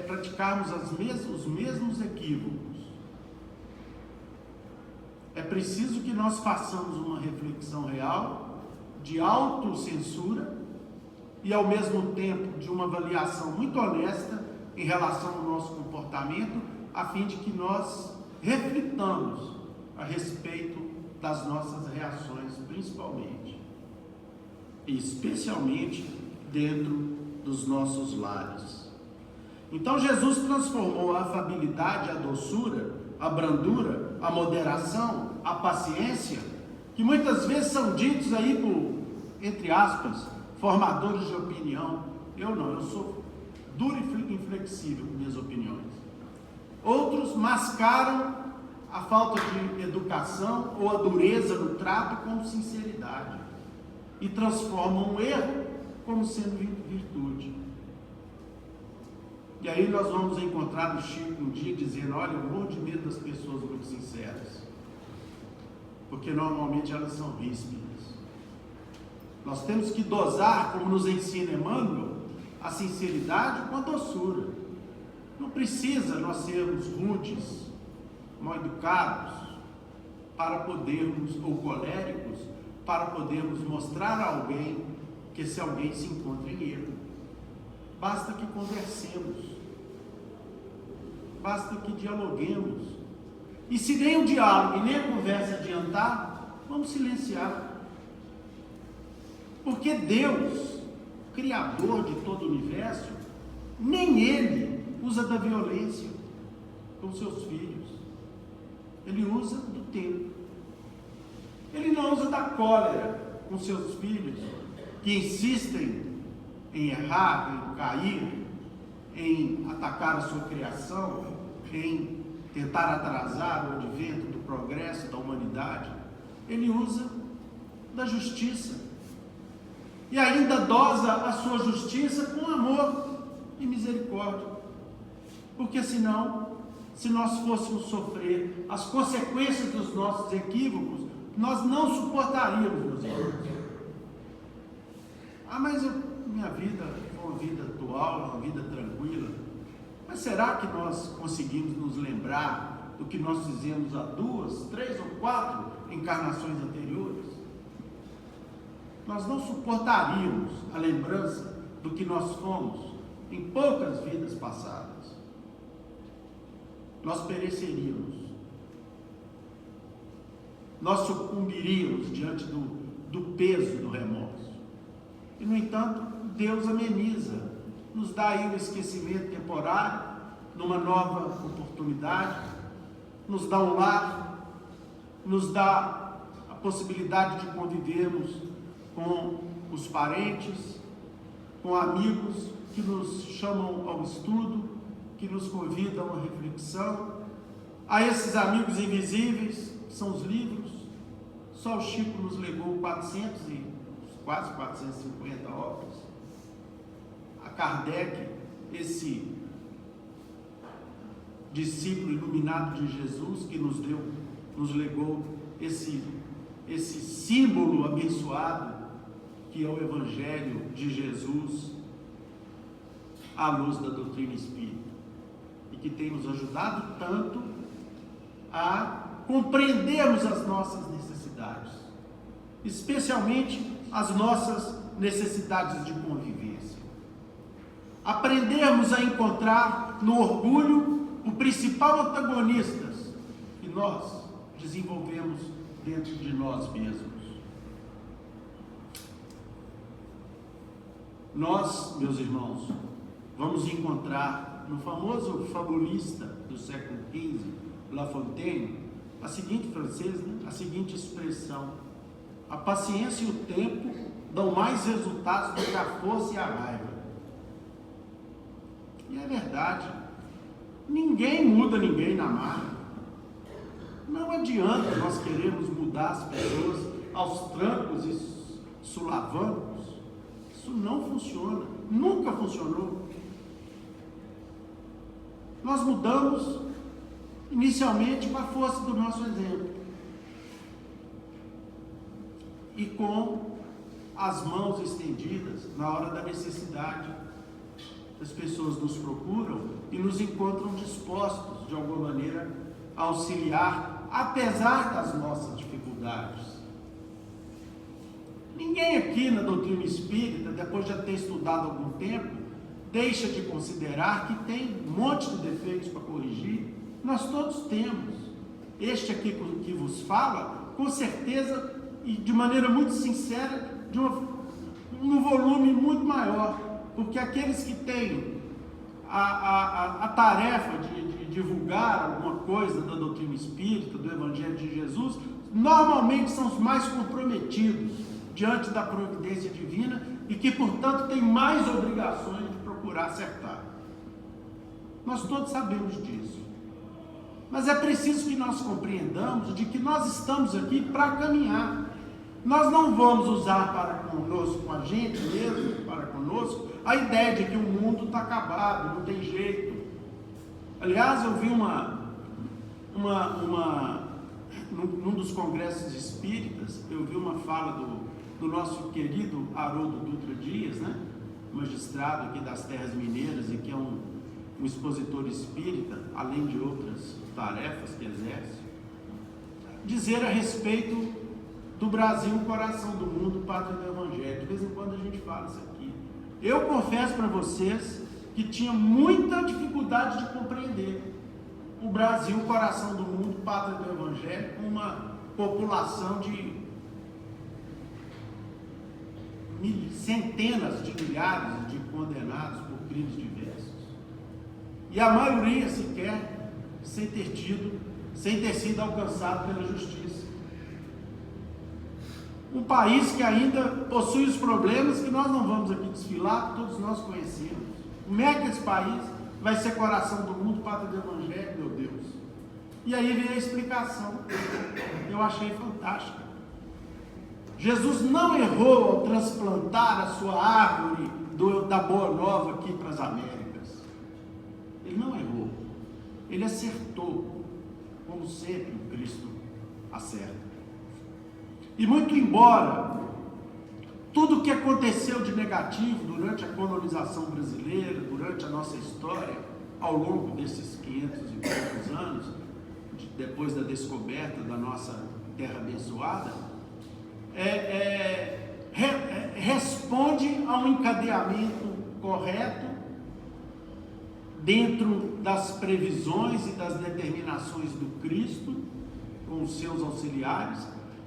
praticarmos os mesmos equívocos. É preciso que nós façamos uma reflexão real, de autocensura e, ao mesmo tempo, de uma avaliação muito honesta em relação ao nosso comportamento, a fim de que nós reflitamos a respeito das nossas reações, principalmente, e especialmente dentro dos nossos lares. Então Jesus transformou a afabilidade, a doçura, a brandura, a moderação, a paciência, que muitas vezes são ditos aí por, entre aspas, formadores de opinião. Eu sou duro e inflexível com minhas opiniões. Outros mascaram a falta de educação ou a dureza no trato com sinceridade e transformam um erro como sendo virtude. E aí nós vamos encontrar o Chico um dia dizendo: olha, eu morro de medo das pessoas muito sinceras, porque normalmente elas são ríspidas. Nós temos que dosar, como nos ensina Emmanuel, a sinceridade com a doçura. Não precisa nós sermos rudes, mal educados, para podermos, ou coléricos, para podermos mostrar a alguém que esse alguém se encontra em erro. Basta que conversemos, basta que dialoguemos. E se nem o diálogo e nem a conversa adiantar, vamos silenciar. Porque Deus, Criador de todo o universo, nem Ele usa da violência com seus filhos. Ele usa do tempo. Ele não usa da cólera com seus filhos, que insistem em errar, em cair, em atacar a sua criação, em tentar atrasar o advento do progresso da humanidade. Ele usa da justiça. E ainda dosa a sua justiça com amor e misericórdia. Porque senão, se nós fôssemos sofrer as consequências dos nossos equívocos, nós não suportaríamos, meus irmãos. Mas minha vida é uma vida atual, uma vida tranquila. Mas será que nós conseguimos nos lembrar do que nós fizemos há 2, 3 ou 4 encarnações anteriores? Nós não suportaríamos a lembrança do que nós fomos em poucas vidas passadas. Nós pereceríamos. Nós sucumbiríamos diante do peso do remorso. E, no entanto, Deus ameniza, nos dá aí um esquecimento temporário, numa nova oportunidade, nos dá um lar, nos dá a possibilidade de convivermos com os parentes, com amigos que nos chamam ao estudo, que nos convidam à reflexão. A esses amigos invisíveis, que são os livros, só o Chico nos legou quase 450 obras. A Kardec, esse discípulo iluminado de Jesus, que nos legou esse símbolo abençoado, que é o Evangelho de Jesus, à luz da doutrina espírita, e que tem nos ajudado tanto a compreendermos as nossas necessidades, especialmente as nossas necessidades de convivência. Aprendermos a encontrar no orgulho o principal antagonista que nós desenvolvemos dentro de nós mesmos. Nós, meus irmãos, vamos encontrar no famoso fabulista do século XV, La Fontaine, a seguinte expressão: a paciência e o tempo dão mais resultados do que a força e a raiva. E é verdade. Ninguém muda ninguém na marra. Não adianta nós queremos mudar as pessoas aos trancos e sulavancos. Isso não funciona. Nunca funcionou. Nós mudamos inicialmente com a força do nosso exemplo. E com as mãos estendidas na hora da necessidade. As pessoas nos procuram e nos encontram dispostos, de alguma maneira, a auxiliar, apesar das nossas dificuldades. Ninguém aqui na doutrina espírita, depois de já ter estudado algum tempo, deixa de considerar que tem um monte de defeitos para corrigir. Nós todos temos. Este aqui que vos fala, com certeza e de maneira muito sincera, num volume muito maior, porque aqueles que têm a tarefa de divulgar alguma coisa da doutrina espírita, do Evangelho de Jesus, normalmente são os mais comprometidos diante da providência divina e que, portanto, têm mais obrigações de procurar acertar. Nós todos sabemos disso. Mas é preciso que nós compreendamos de que nós estamos aqui para caminhar. Nós não vamos usar para conosco, com a gente mesmo, para conosco, a ideia de que o mundo está acabado, não tem jeito. Aliás, eu vi num dos congressos espíritas, eu vi uma fala do nosso querido Haroldo Dutra Dias, né? Magistrado aqui das Terras Mineiras e que é um expositor espírita, além de outras tarefas que exerce, dizer a respeito do Brasil, coração do mundo, pátria do Evangelho. De vez em quando a gente fala isso aqui. Eu confesso para vocês que tinha muita dificuldade de compreender o Brasil, coração do mundo, pátria do Evangelho, com uma população de centenas de milhares de condenados por crimes diversos. E a maioria sequer sem ter sido alcançado pela justiça. Um país que ainda possui os problemas que nós não vamos aqui desfilar, que todos nós conhecemos. Como é que esse país vai ser coração do mundo, pátria do Evangelho, meu Deus? E aí vem a explicação. Eu achei fantástica. Jesus não errou ao transplantar a sua árvore da Boa Nova aqui para as Américas. Ele não errou. Ele acertou, como sempre o Cristo acerta. E muito embora tudo o que aconteceu de negativo durante a colonização brasileira, durante a nossa história, ao longo desses 500 e poucos anos, depois da descoberta da nossa terra abençoada, responde a um encadeamento correto dentro das previsões e das determinações do Cristo, com os seus auxiliares,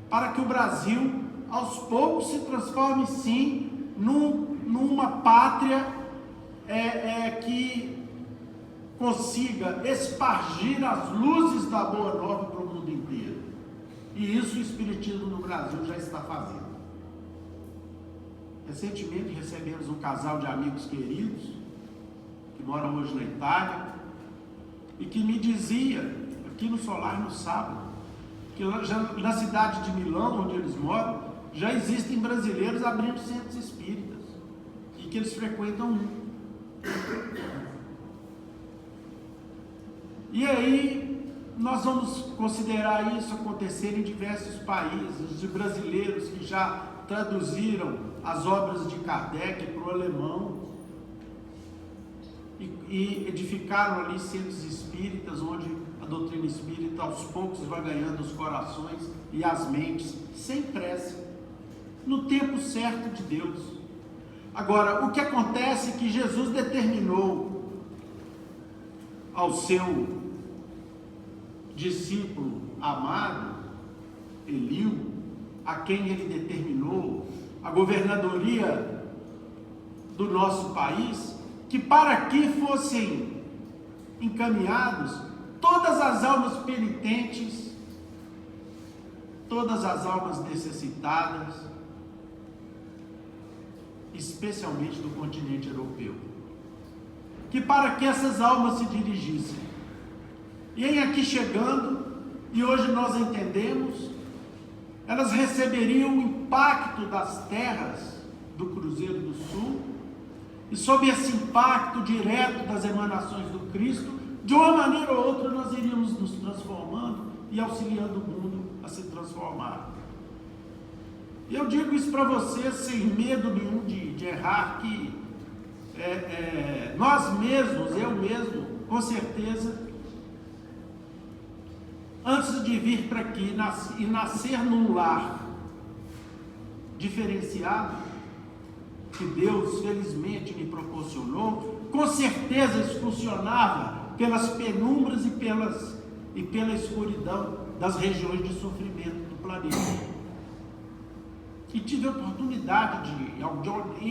para que o Brasil, aos poucos, se transforme, sim, numa pátria que consiga espargir as luzes da Boa Nova para o mundo inteiro. E isso o Espiritismo no Brasil já está fazendo. Recentemente recebemos um casal de amigos queridos, que moram hoje na Itália, e que me dizia, aqui no Solar no sábado, que na cidade de Milão, onde eles moram, já existem brasileiros abrindo centros espíritas, e que eles frequentam um. E aí, nós vamos considerar isso acontecer em diversos países, de brasileiros que já traduziram as obras de Kardec para o alemão, e edificaram ali centros espíritas, onde a doutrina espírita aos poucos vai ganhando os corações e as mentes, sem pressa, no tempo certo de Deus. Agora, o que acontece é que Jesus determinou ao seu discípulo amado, Eliu, a quem ele determinou a governadoria do nosso país, que para que fossem encaminhados todas as almas penitentes, todas as almas necessitadas, especialmente do continente europeu. que para que essas almas se dirigissem. E em aqui chegando, e hoje nós entendemos, elas receberiam o impacto das terras do Cruzeiro do Sul, e sob esse impacto direto das emanações do Cristo, de uma maneira ou outra nós iríamos nos transformando e auxiliando o mundo a se transformar. E eu digo isso para vocês sem medo nenhum de errar, que nós mesmos, eu mesmo, com certeza, antes de vir para aqui e nascer num lar diferenciado, que Deus felizmente me proporcionou, com certeza isso funcionava pelas penumbras e pela escuridão das regiões de sofrimento do planeta. E tive a oportunidade de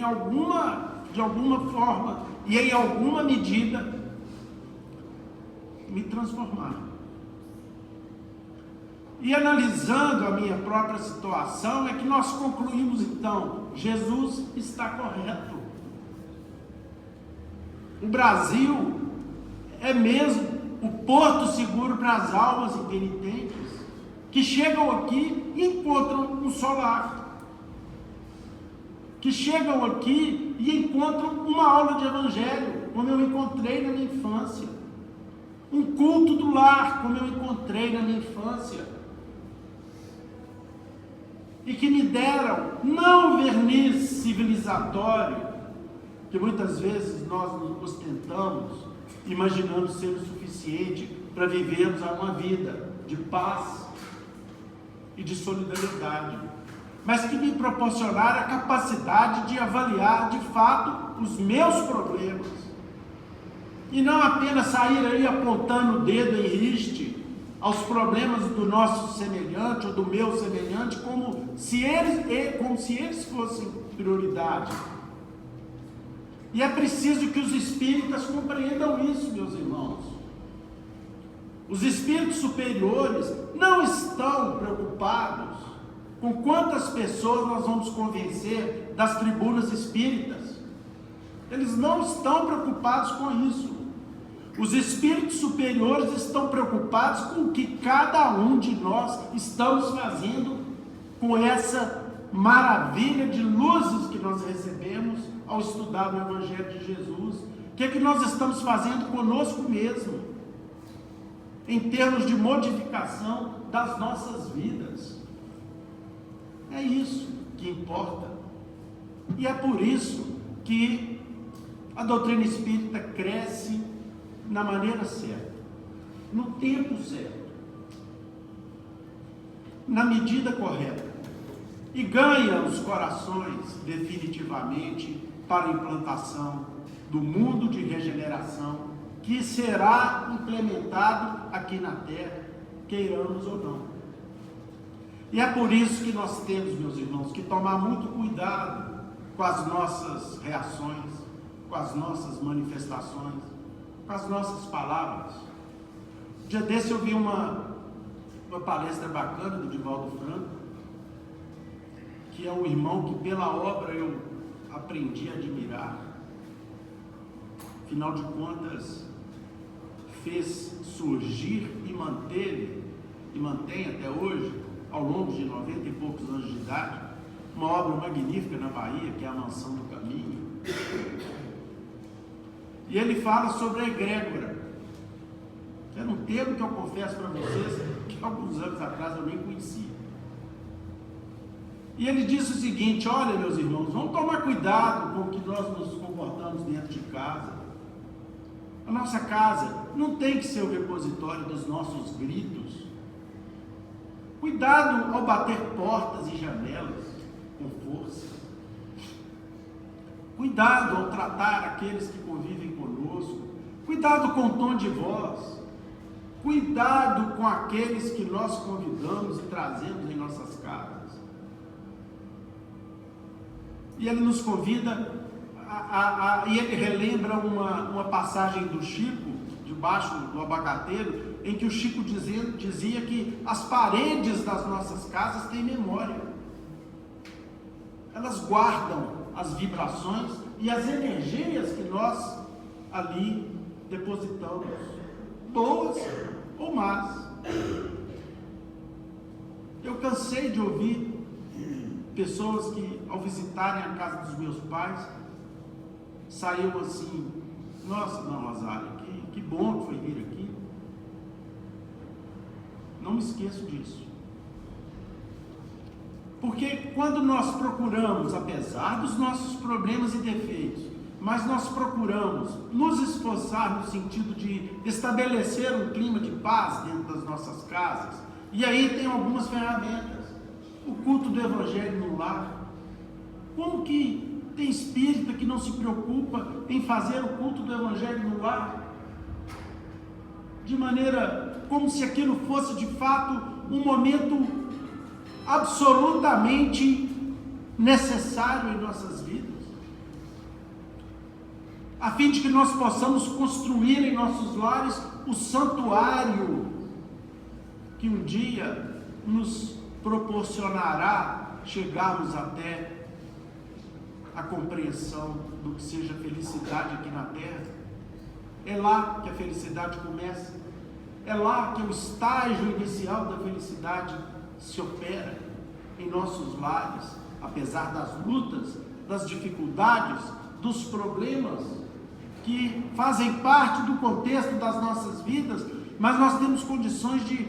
alguma forma e em alguma medida me transformar. E analisando a minha própria situação, é que nós concluímos então, Jesus está correto. O Brasil é mesmo o porto seguro para as almas impenitentes, que chegam aqui e encontram um solar, que chegam aqui e encontram uma aula de evangelho, como eu encontrei na minha infância, um culto do lar, como eu encontrei na minha infância, e que me deram não o verniz civilizatório que muitas vezes nós nos ostentamos, imaginando ser o suficiente para vivermos uma vida de paz e de solidariedade, mas que me proporcionaram a capacidade de avaliar de fato os meus problemas, e não apenas sair aí apontando o dedo em riste aos problemas do nosso semelhante ou do meu semelhante, como se eles fossem prioridade. E é preciso que os espíritas compreendam isso, meus irmãos. Os espíritos superiores não estão preocupados com quantas pessoas nós vamos convencer das tribunas espíritas. Eles não estão preocupados com isso. Os espíritos superiores estão preocupados com o que cada um de nós estamos fazendo com essa maravilha de luzes que nós recebemos ao estudar o Evangelho de Jesus. O que é que nós estamos fazendo conosco mesmo, em termos de modificação das nossas vidas? É isso que importa. E é por isso que a doutrina espírita cresce na maneira certa, no tempo certo, na medida correta, e ganha os corações definitivamente para a implantação do mundo de regeneração que será implementado aqui na Terra, queiramos ou não. E é por isso que nós temos, meus irmãos, que tomar muito cuidado com as nossas reações, com as nossas manifestações, com as nossas palavras. Um dia desse eu vi uma palestra bacana do Divaldo Franco, que é um irmão que pela obra eu aprendi a admirar. Afinal de contas, fez surgir e mantém até hoje, ao longo de 90 e poucos anos de idade, uma obra magnífica na Bahia, que é a Mansão do Caminho. E ele fala sobre a egrégora. Era um termo que eu confesso para vocês que alguns anos atrás eu nem conhecia. E ele disse o seguinte: olha, meus irmãos, vamos tomar cuidado com o que nós nos comportamos dentro de casa. A nossa casa não tem que ser o repositório dos nossos gritos. Cuidado ao bater portas e janelas com força. Cuidado ao tratar aqueles que convivem conosco. Cuidado com o tom de voz. Cuidado com aqueles que nós convidamos e trazemos em nossas casas. E ele nos convida, e ele relembra uma passagem do Chico, debaixo do abacateiro, em que o Chico dizia que as paredes das nossas casas têm memória. Elas guardam as vibrações e as energias que nós ali depositamos, boas ou más. Eu cansei de ouvir pessoas que, ao visitarem a casa dos meus pais, saíam assim: nossa, dona Rosália, que bom que foi vir aqui. Não me esqueço disso. Porque quando nós procuramos, apesar dos nossos problemas e defeitos, mas nós procuramos nos esforçar no sentido de estabelecer um clima de paz dentro das nossas casas, e aí tem algumas ferramentas. O culto do Evangelho no lar. Como que tem espírita que não se preocupa em fazer o culto do Evangelho no lar? De maneira como se aquilo fosse de fato um momento absolutamente necessário em nossas vidas, a fim de que nós possamos construir em nossos lares o santuário que um dia nos proporcionará chegarmos até a compreensão do que seja felicidade aqui na terra. É lá que a felicidade começa, é lá que o estágio inicial da felicidade se opera em nossos lares, apesar das lutas, das dificuldades, dos problemas que fazem parte do contexto das nossas vidas, mas nós temos condições de,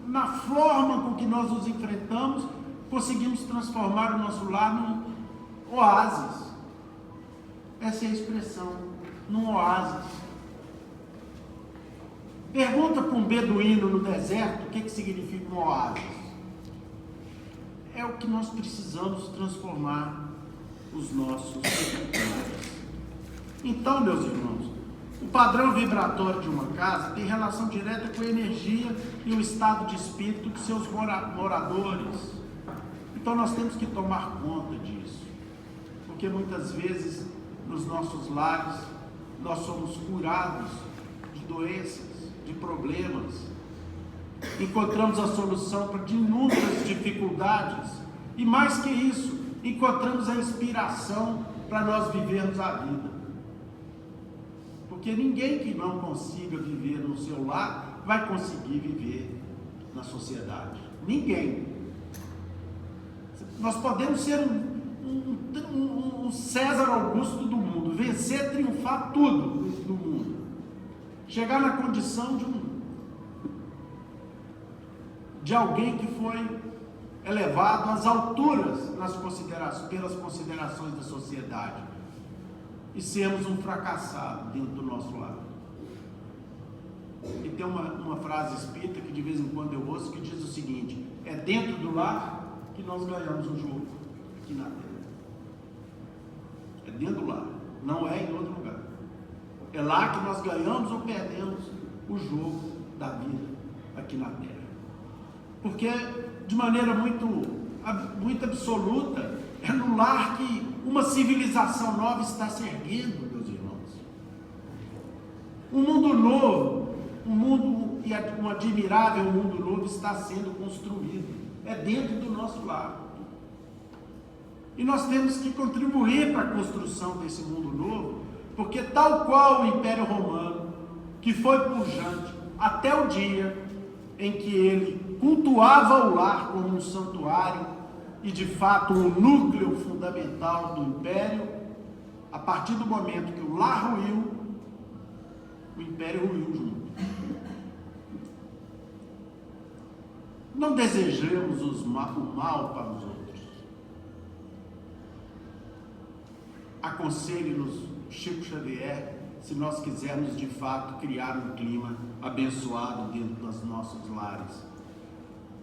na forma com que nós os enfrentamos, conseguimos transformar o nosso lar num oásis. Essa é a expressão, num oásis. Pergunta para um beduíno no deserto o que significa um oásis. É o que nós precisamos transformar os nossos lares. Então, meus irmãos, o padrão vibratório de uma casa tem relação direta com a energia e o estado de espírito de seus moradores. Então nós temos que tomar conta disso, porque muitas vezes nos nossos lares nós somos curados de doenças, de problemas, encontramos a solução para inúmeras dificuldades e, mais que isso, encontramos a inspiração para nós vivermos a vida. Porque ninguém que não consiga viver no seu lar vai conseguir viver na sociedade. Ninguém. Nós podemos ser um César Augusto do mundo, vencer, triunfar tudo no mundo, chegar na condição de alguém que foi elevado às alturas pelas considerações da sociedade, e sermos um fracassado dentro do nosso lar. E tem uma frase espírita que de vez em quando eu ouço, que diz o seguinte: é dentro do lar que nós ganhamos o jogo aqui na terra. É dentro do lar, não é em outro lugar. É lá que nós ganhamos ou perdemos o jogo da vida aqui na terra. Porque, de maneira muito absoluta, é no lar que uma civilização nova está se erguendo, meus irmãos. Um mundo novo, um admirável mundo novo está sendo construído. É dentro do nosso lar. E nós temos que contribuir para a construção desse mundo novo, porque tal qual o Império Romano, que foi pujante até o dia em que ele cultuava o lar como um santuário e de fato um núcleo fundamental do império, a partir do momento que o lar ruiu, o império ruiu junto. Não desejemos o mal para os outros. Aconselhe-nos Chico Xavier, se nós quisermos de fato criar um clima abençoado dentro dos nossos lares.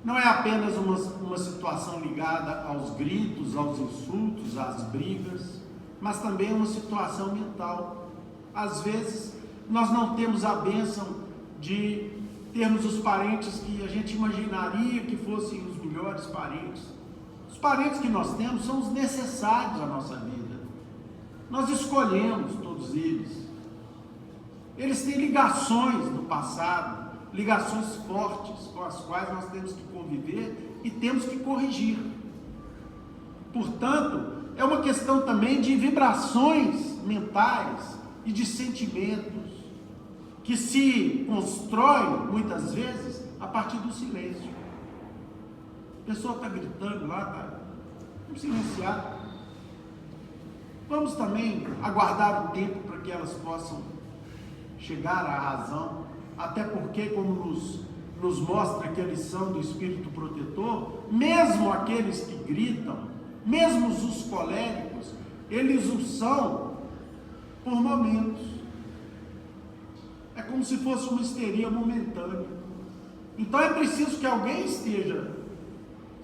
Não é apenas uma situação ligada aos gritos, aos insultos, às brigas, mas também uma situação mental. Às vezes, nós não temos a bênção de termos os parentes que a gente imaginaria que fossem os melhores parentes. Os parentes que nós temos são os necessários à nossa vida. Nós escolhemos todos eles. Eles têm ligações do passado, ligações fortes com as quais nós temos que conviver e temos que corrigir. Portanto, é uma questão também de vibrações mentais e de sentimentos que se constroem, muitas vezes, a partir do silêncio. A pessoa está gritando lá, vamos silenciar. Vamos também aguardar o tempo para que elas possam chegar à razão, até porque, como nos mostra aqui a lição do Espírito Protetor, mesmo aqueles que gritam, mesmo os coléricos, eles o são por momentos. É como se fosse uma histeria momentânea. Então é preciso que alguém esteja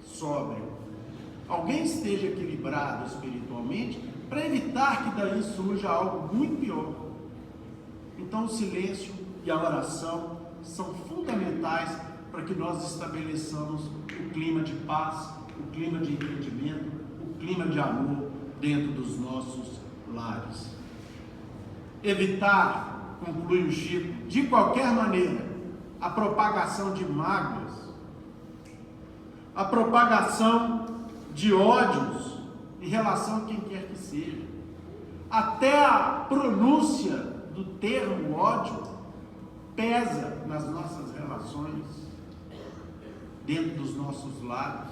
sóbrio, alguém esteja equilibrado espiritualmente, para evitar que daí surja algo muito pior. Então o silêncio e a oração são fundamentais para que nós estabeleçamos o clima de paz, o clima de entendimento, o clima de amor dentro dos nossos lares. Evitar, conclui o Chico, de qualquer maneira, a propagação de mágoas, a propagação de ódios em relação a quem quer que seja. Até a pronúncia do termo ódio pesa nas nossas relações, dentro dos nossos lares,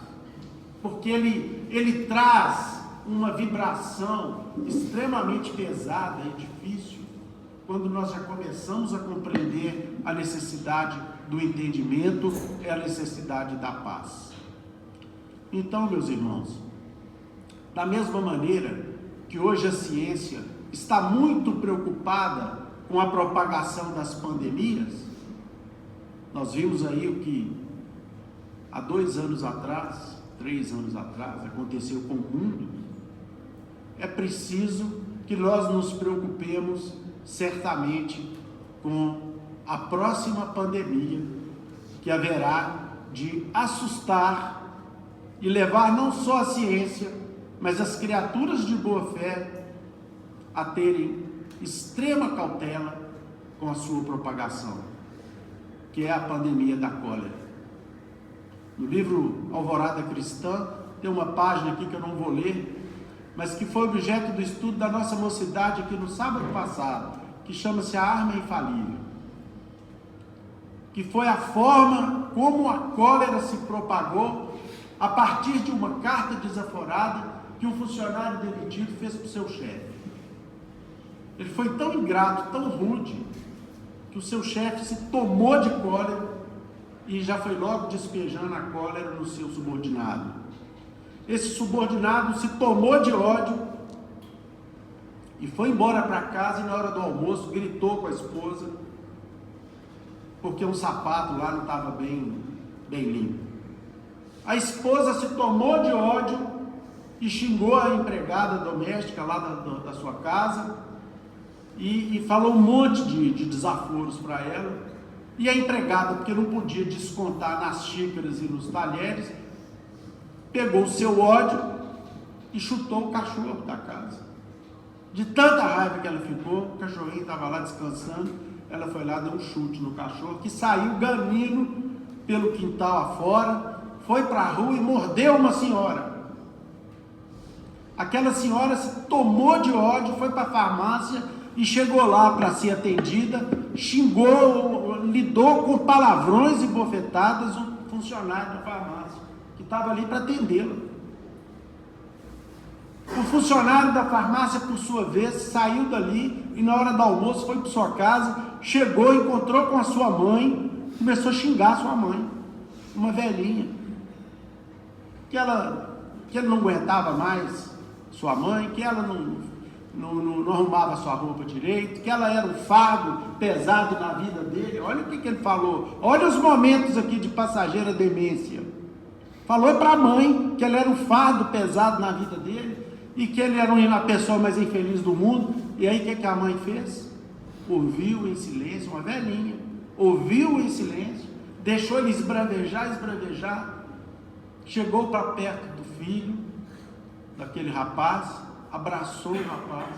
porque ele traz uma vibração extremamente pesada e difícil, quando nós já começamos a compreender a necessidade do entendimento e a necessidade da paz. Então, meus irmãos, da mesma maneira que hoje a ciência está muito preocupada com a propagação das pandemias, nós vimos aí o que há 2 anos atrás, 3 anos atrás, aconteceu com o mundo. É preciso que nós nos preocupemos certamente com a próxima pandemia que haverá de assustar e levar não só a ciência, mas as criaturas de boa fé a terem extrema cautela com a sua propagação, que é a pandemia da cólera. No livro Alvorada Cristã, tem uma página aqui que eu não vou ler, mas que foi objeto do estudo da nossa mocidade aqui no sábado passado, que chama-se A Arma Infalível, que foi a forma como a cólera se propagou a partir de uma carta desaforada que um funcionário demitido fez para o seu chefe. Ele foi tão ingrato, tão rude, que o seu chefe se tomou de cólera e já foi logo despejando a cólera no seu subordinado. Esse subordinado se tomou de ódio e foi embora para casa, e na hora do almoço gritou com a esposa porque um sapato lá não estava bem limpo. A esposa se tomou de ódio e xingou a empregada doméstica lá da sua casa e falou um monte de desaforos para ela. E a empregada, porque não podia descontar nas xícaras e nos talheres, pegou o seu ódio e chutou o cachorro da casa. De tanta raiva que ela ficou, o cachorrinho estava lá descansando, ela foi lá, deu um chute no cachorro, que saiu ganindo pelo quintal afora, foi para a rua e mordeu uma senhora. Aquela senhora se tomou de ódio, foi para a farmácia e chegou lá para ser atendida, xingou, lidou com palavrões e bofetadas um funcionário da farmácia, que estava ali para atendê-la. O funcionário da farmácia, por sua vez, saiu dali e na hora do almoço foi para sua casa, chegou, encontrou com a sua mãe, começou a xingar a sua mãe, uma velhinha, que ele não aguentava mais sua mãe, que ela não arrumava sua roupa direito, que ela era um fardo pesado na vida dele. Olha o que ele falou, olha os momentos aqui de passageira demência. Falou para a mãe que ele era um fardo pesado na vida dele e que ele era a pessoa mais infeliz do mundo. E aí o que a mãe fez? Ouviu em silêncio, uma velhinha, ouviu em silêncio, deixou ele esbravejar, chegou para perto do filho, daquele rapaz, abraçou o rapaz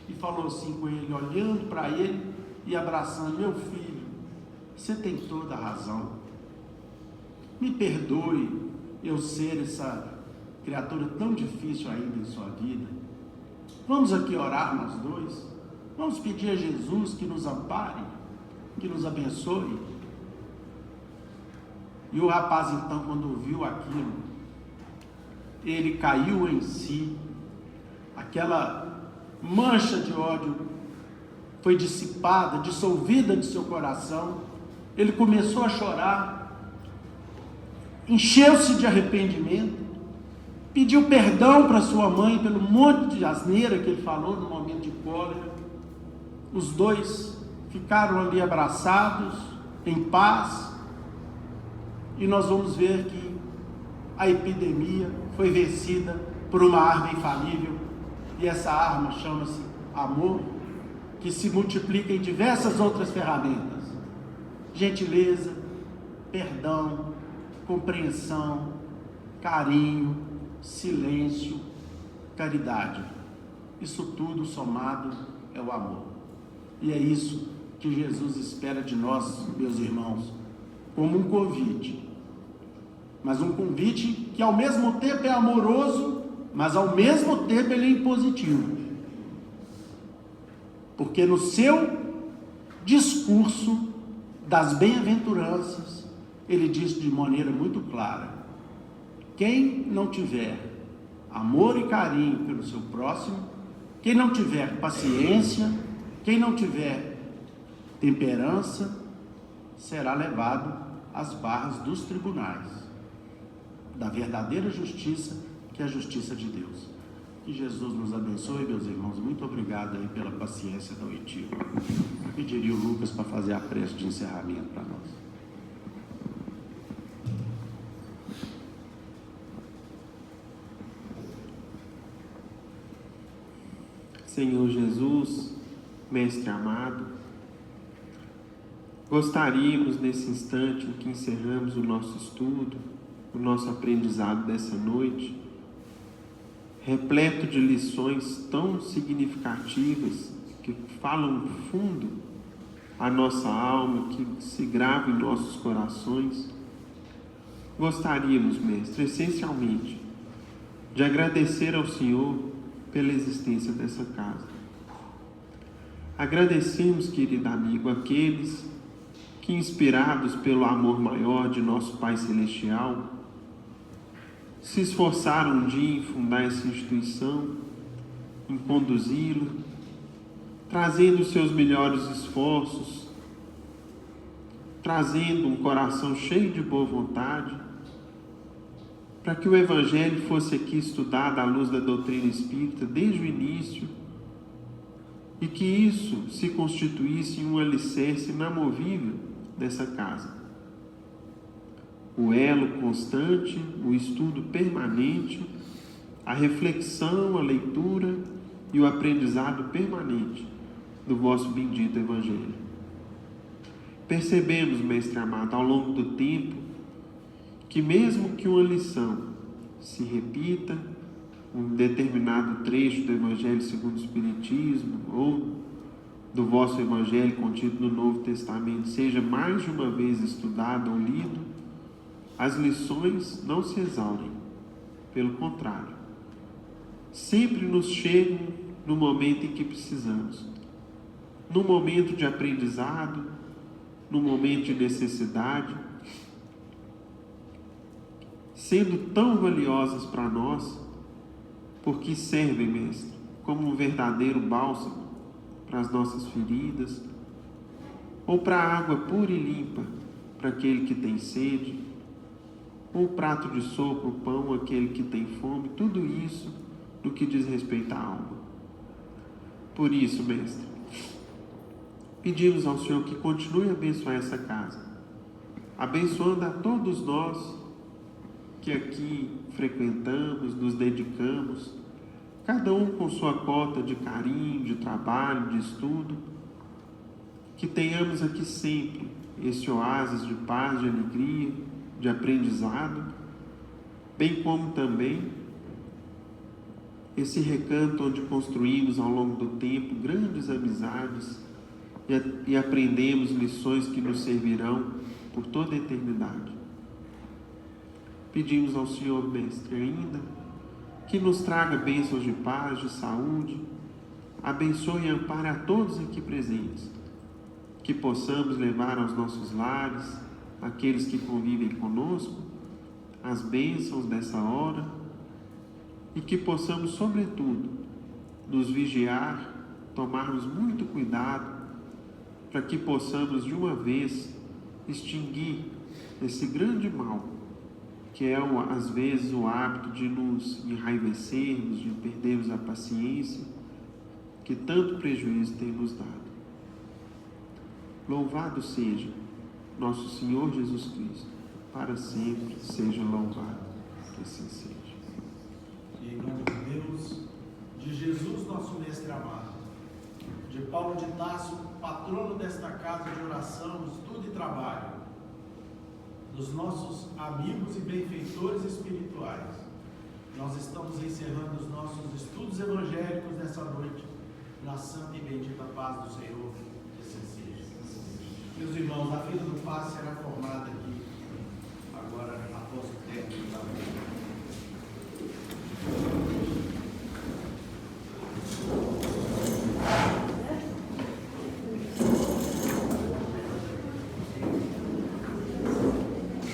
e falou assim com ele, olhando para ele e abraçando: meu filho, você tem toda a razão, me perdoe eu ser essa criatura tão difícil ainda em sua vida, vamos aqui orar nós dois, Vamos pedir a Jesus que nos ampare, que nos abençoe. E o rapaz, então, quando viu aquilo, ele caiu em si, aquela mancha de ódio foi dissipada, dissolvida de seu coração, ele começou a chorar, encheu-se de arrependimento, pediu perdão para sua mãe pelo monte de asneira que ele falou no momento de cólera. Os dois ficaram ali abraçados, em paz, e nós vamos ver que a epidemia foi vencida por uma arma infalível, e essa arma chama-se amor, que se multiplica em diversas outras ferramentas: gentileza, perdão, compreensão, carinho, silêncio, caridade. Isso tudo somado é o amor. E é isso que Jesus espera de nós, meus irmãos, como um convite. Mas um convite que ao mesmo tempo é amoroso, mas ao mesmo tempo ele é impositivo. Porque no seu discurso das bem-aventuranças, ele diz de maneira muito clara: quem não tiver amor e carinho pelo seu próximo, quem não tiver paciência, quem não tiver temperança, será levado às barras dos tribunais, da verdadeira justiça, que é a justiça de Deus. Que Jesus nos abençoe, meus irmãos. Muito obrigado aí pela paciência da oitiva. Eu pediria o Lucas para fazer a prece de encerramento para nós. Senhor Jesus, Mestre amado, gostaríamos nesse instante em que encerramos o nosso estudo, o nosso aprendizado dessa noite, repleto de lições tão significativas que falam fundo a nossa alma, que se gravam em nossos corações. Gostaríamos, Mestre, essencialmente, de agradecer ao Senhor pela existência dessa casa. Agradecemos, querido amigo, aqueles que, inspirados pelo amor maior de nosso Pai Celestial, se esforçaram um dia em fundar essa instituição, em conduzi-la, trazendo os seus melhores esforços, trazendo um coração cheio de boa vontade, para que o Evangelho fosse aqui estudado à luz da doutrina espírita desde o início, e que isso se constituísse em um alicerce inamovível dessa casa. O elo constante, o estudo permanente, a reflexão, a leitura e o aprendizado permanente do vosso bendito Evangelho. Percebemos, Mestre amado, ao longo do tempo, que mesmo que uma lição se repita, um determinado trecho do Evangelho segundo o Espiritismo ou do vosso Evangelho contido no Novo Testamento seja mais de uma vez estudado ou lido, as lições não se exaurem. Pelo contrário, sempre nos chegam no momento em que precisamos, no momento de aprendizado, no momento de necessidade, sendo tão valiosas para nós, porque servem, Mestre, como um verdadeiro bálsamo para as nossas feridas, ou para a água pura e limpa para aquele que tem sede, ou prato de sopa, o pão, aquele que tem fome, tudo isso no que diz respeito à alma. Por isso, Mestre, pedimos ao Senhor que continue a abençoar essa casa, abençoando a todos nós que aqui frequentamos, nos dedicamos, cada um com sua cota de carinho, de trabalho, de estudo, que tenhamos aqui sempre esse oásis de paz, de alegria, de aprendizado, bem como também esse recanto onde construímos ao longo do tempo grandes amizades e aprendemos lições que nos servirão por toda a eternidade. Pedimos ao Senhor, Mestre, ainda que nos traga bênçãos de paz, de saúde, abençoe e ampare a todos aqui presentes, que possamos levar aos nossos lares, aqueles que convivem conosco, as bênçãos dessa hora, e que possamos, sobretudo, nos vigiar, tomarmos muito cuidado, para que possamos, de uma vez, extinguir esse grande mal, que é, às vezes, o hábito de nos enraivecermos, de perdermos a paciência, que tanto prejuízo tem nos dado. Louvado seja nosso Senhor Jesus Cristo, para sempre seja louvado, que assim seja. E em nome de Deus, de Jesus, nosso mestre amado, de Paulo de Tarso, patrono desta casa de oração, estudo e trabalho, dos nossos amigos e benfeitores espirituais, nós estamos encerrando os nossos estudos evangélicos nessa noite, na santa e bendita paz do Senhor, que assim seja. Meus irmãos, a fila do passe será formada aqui, agora após o término da noite.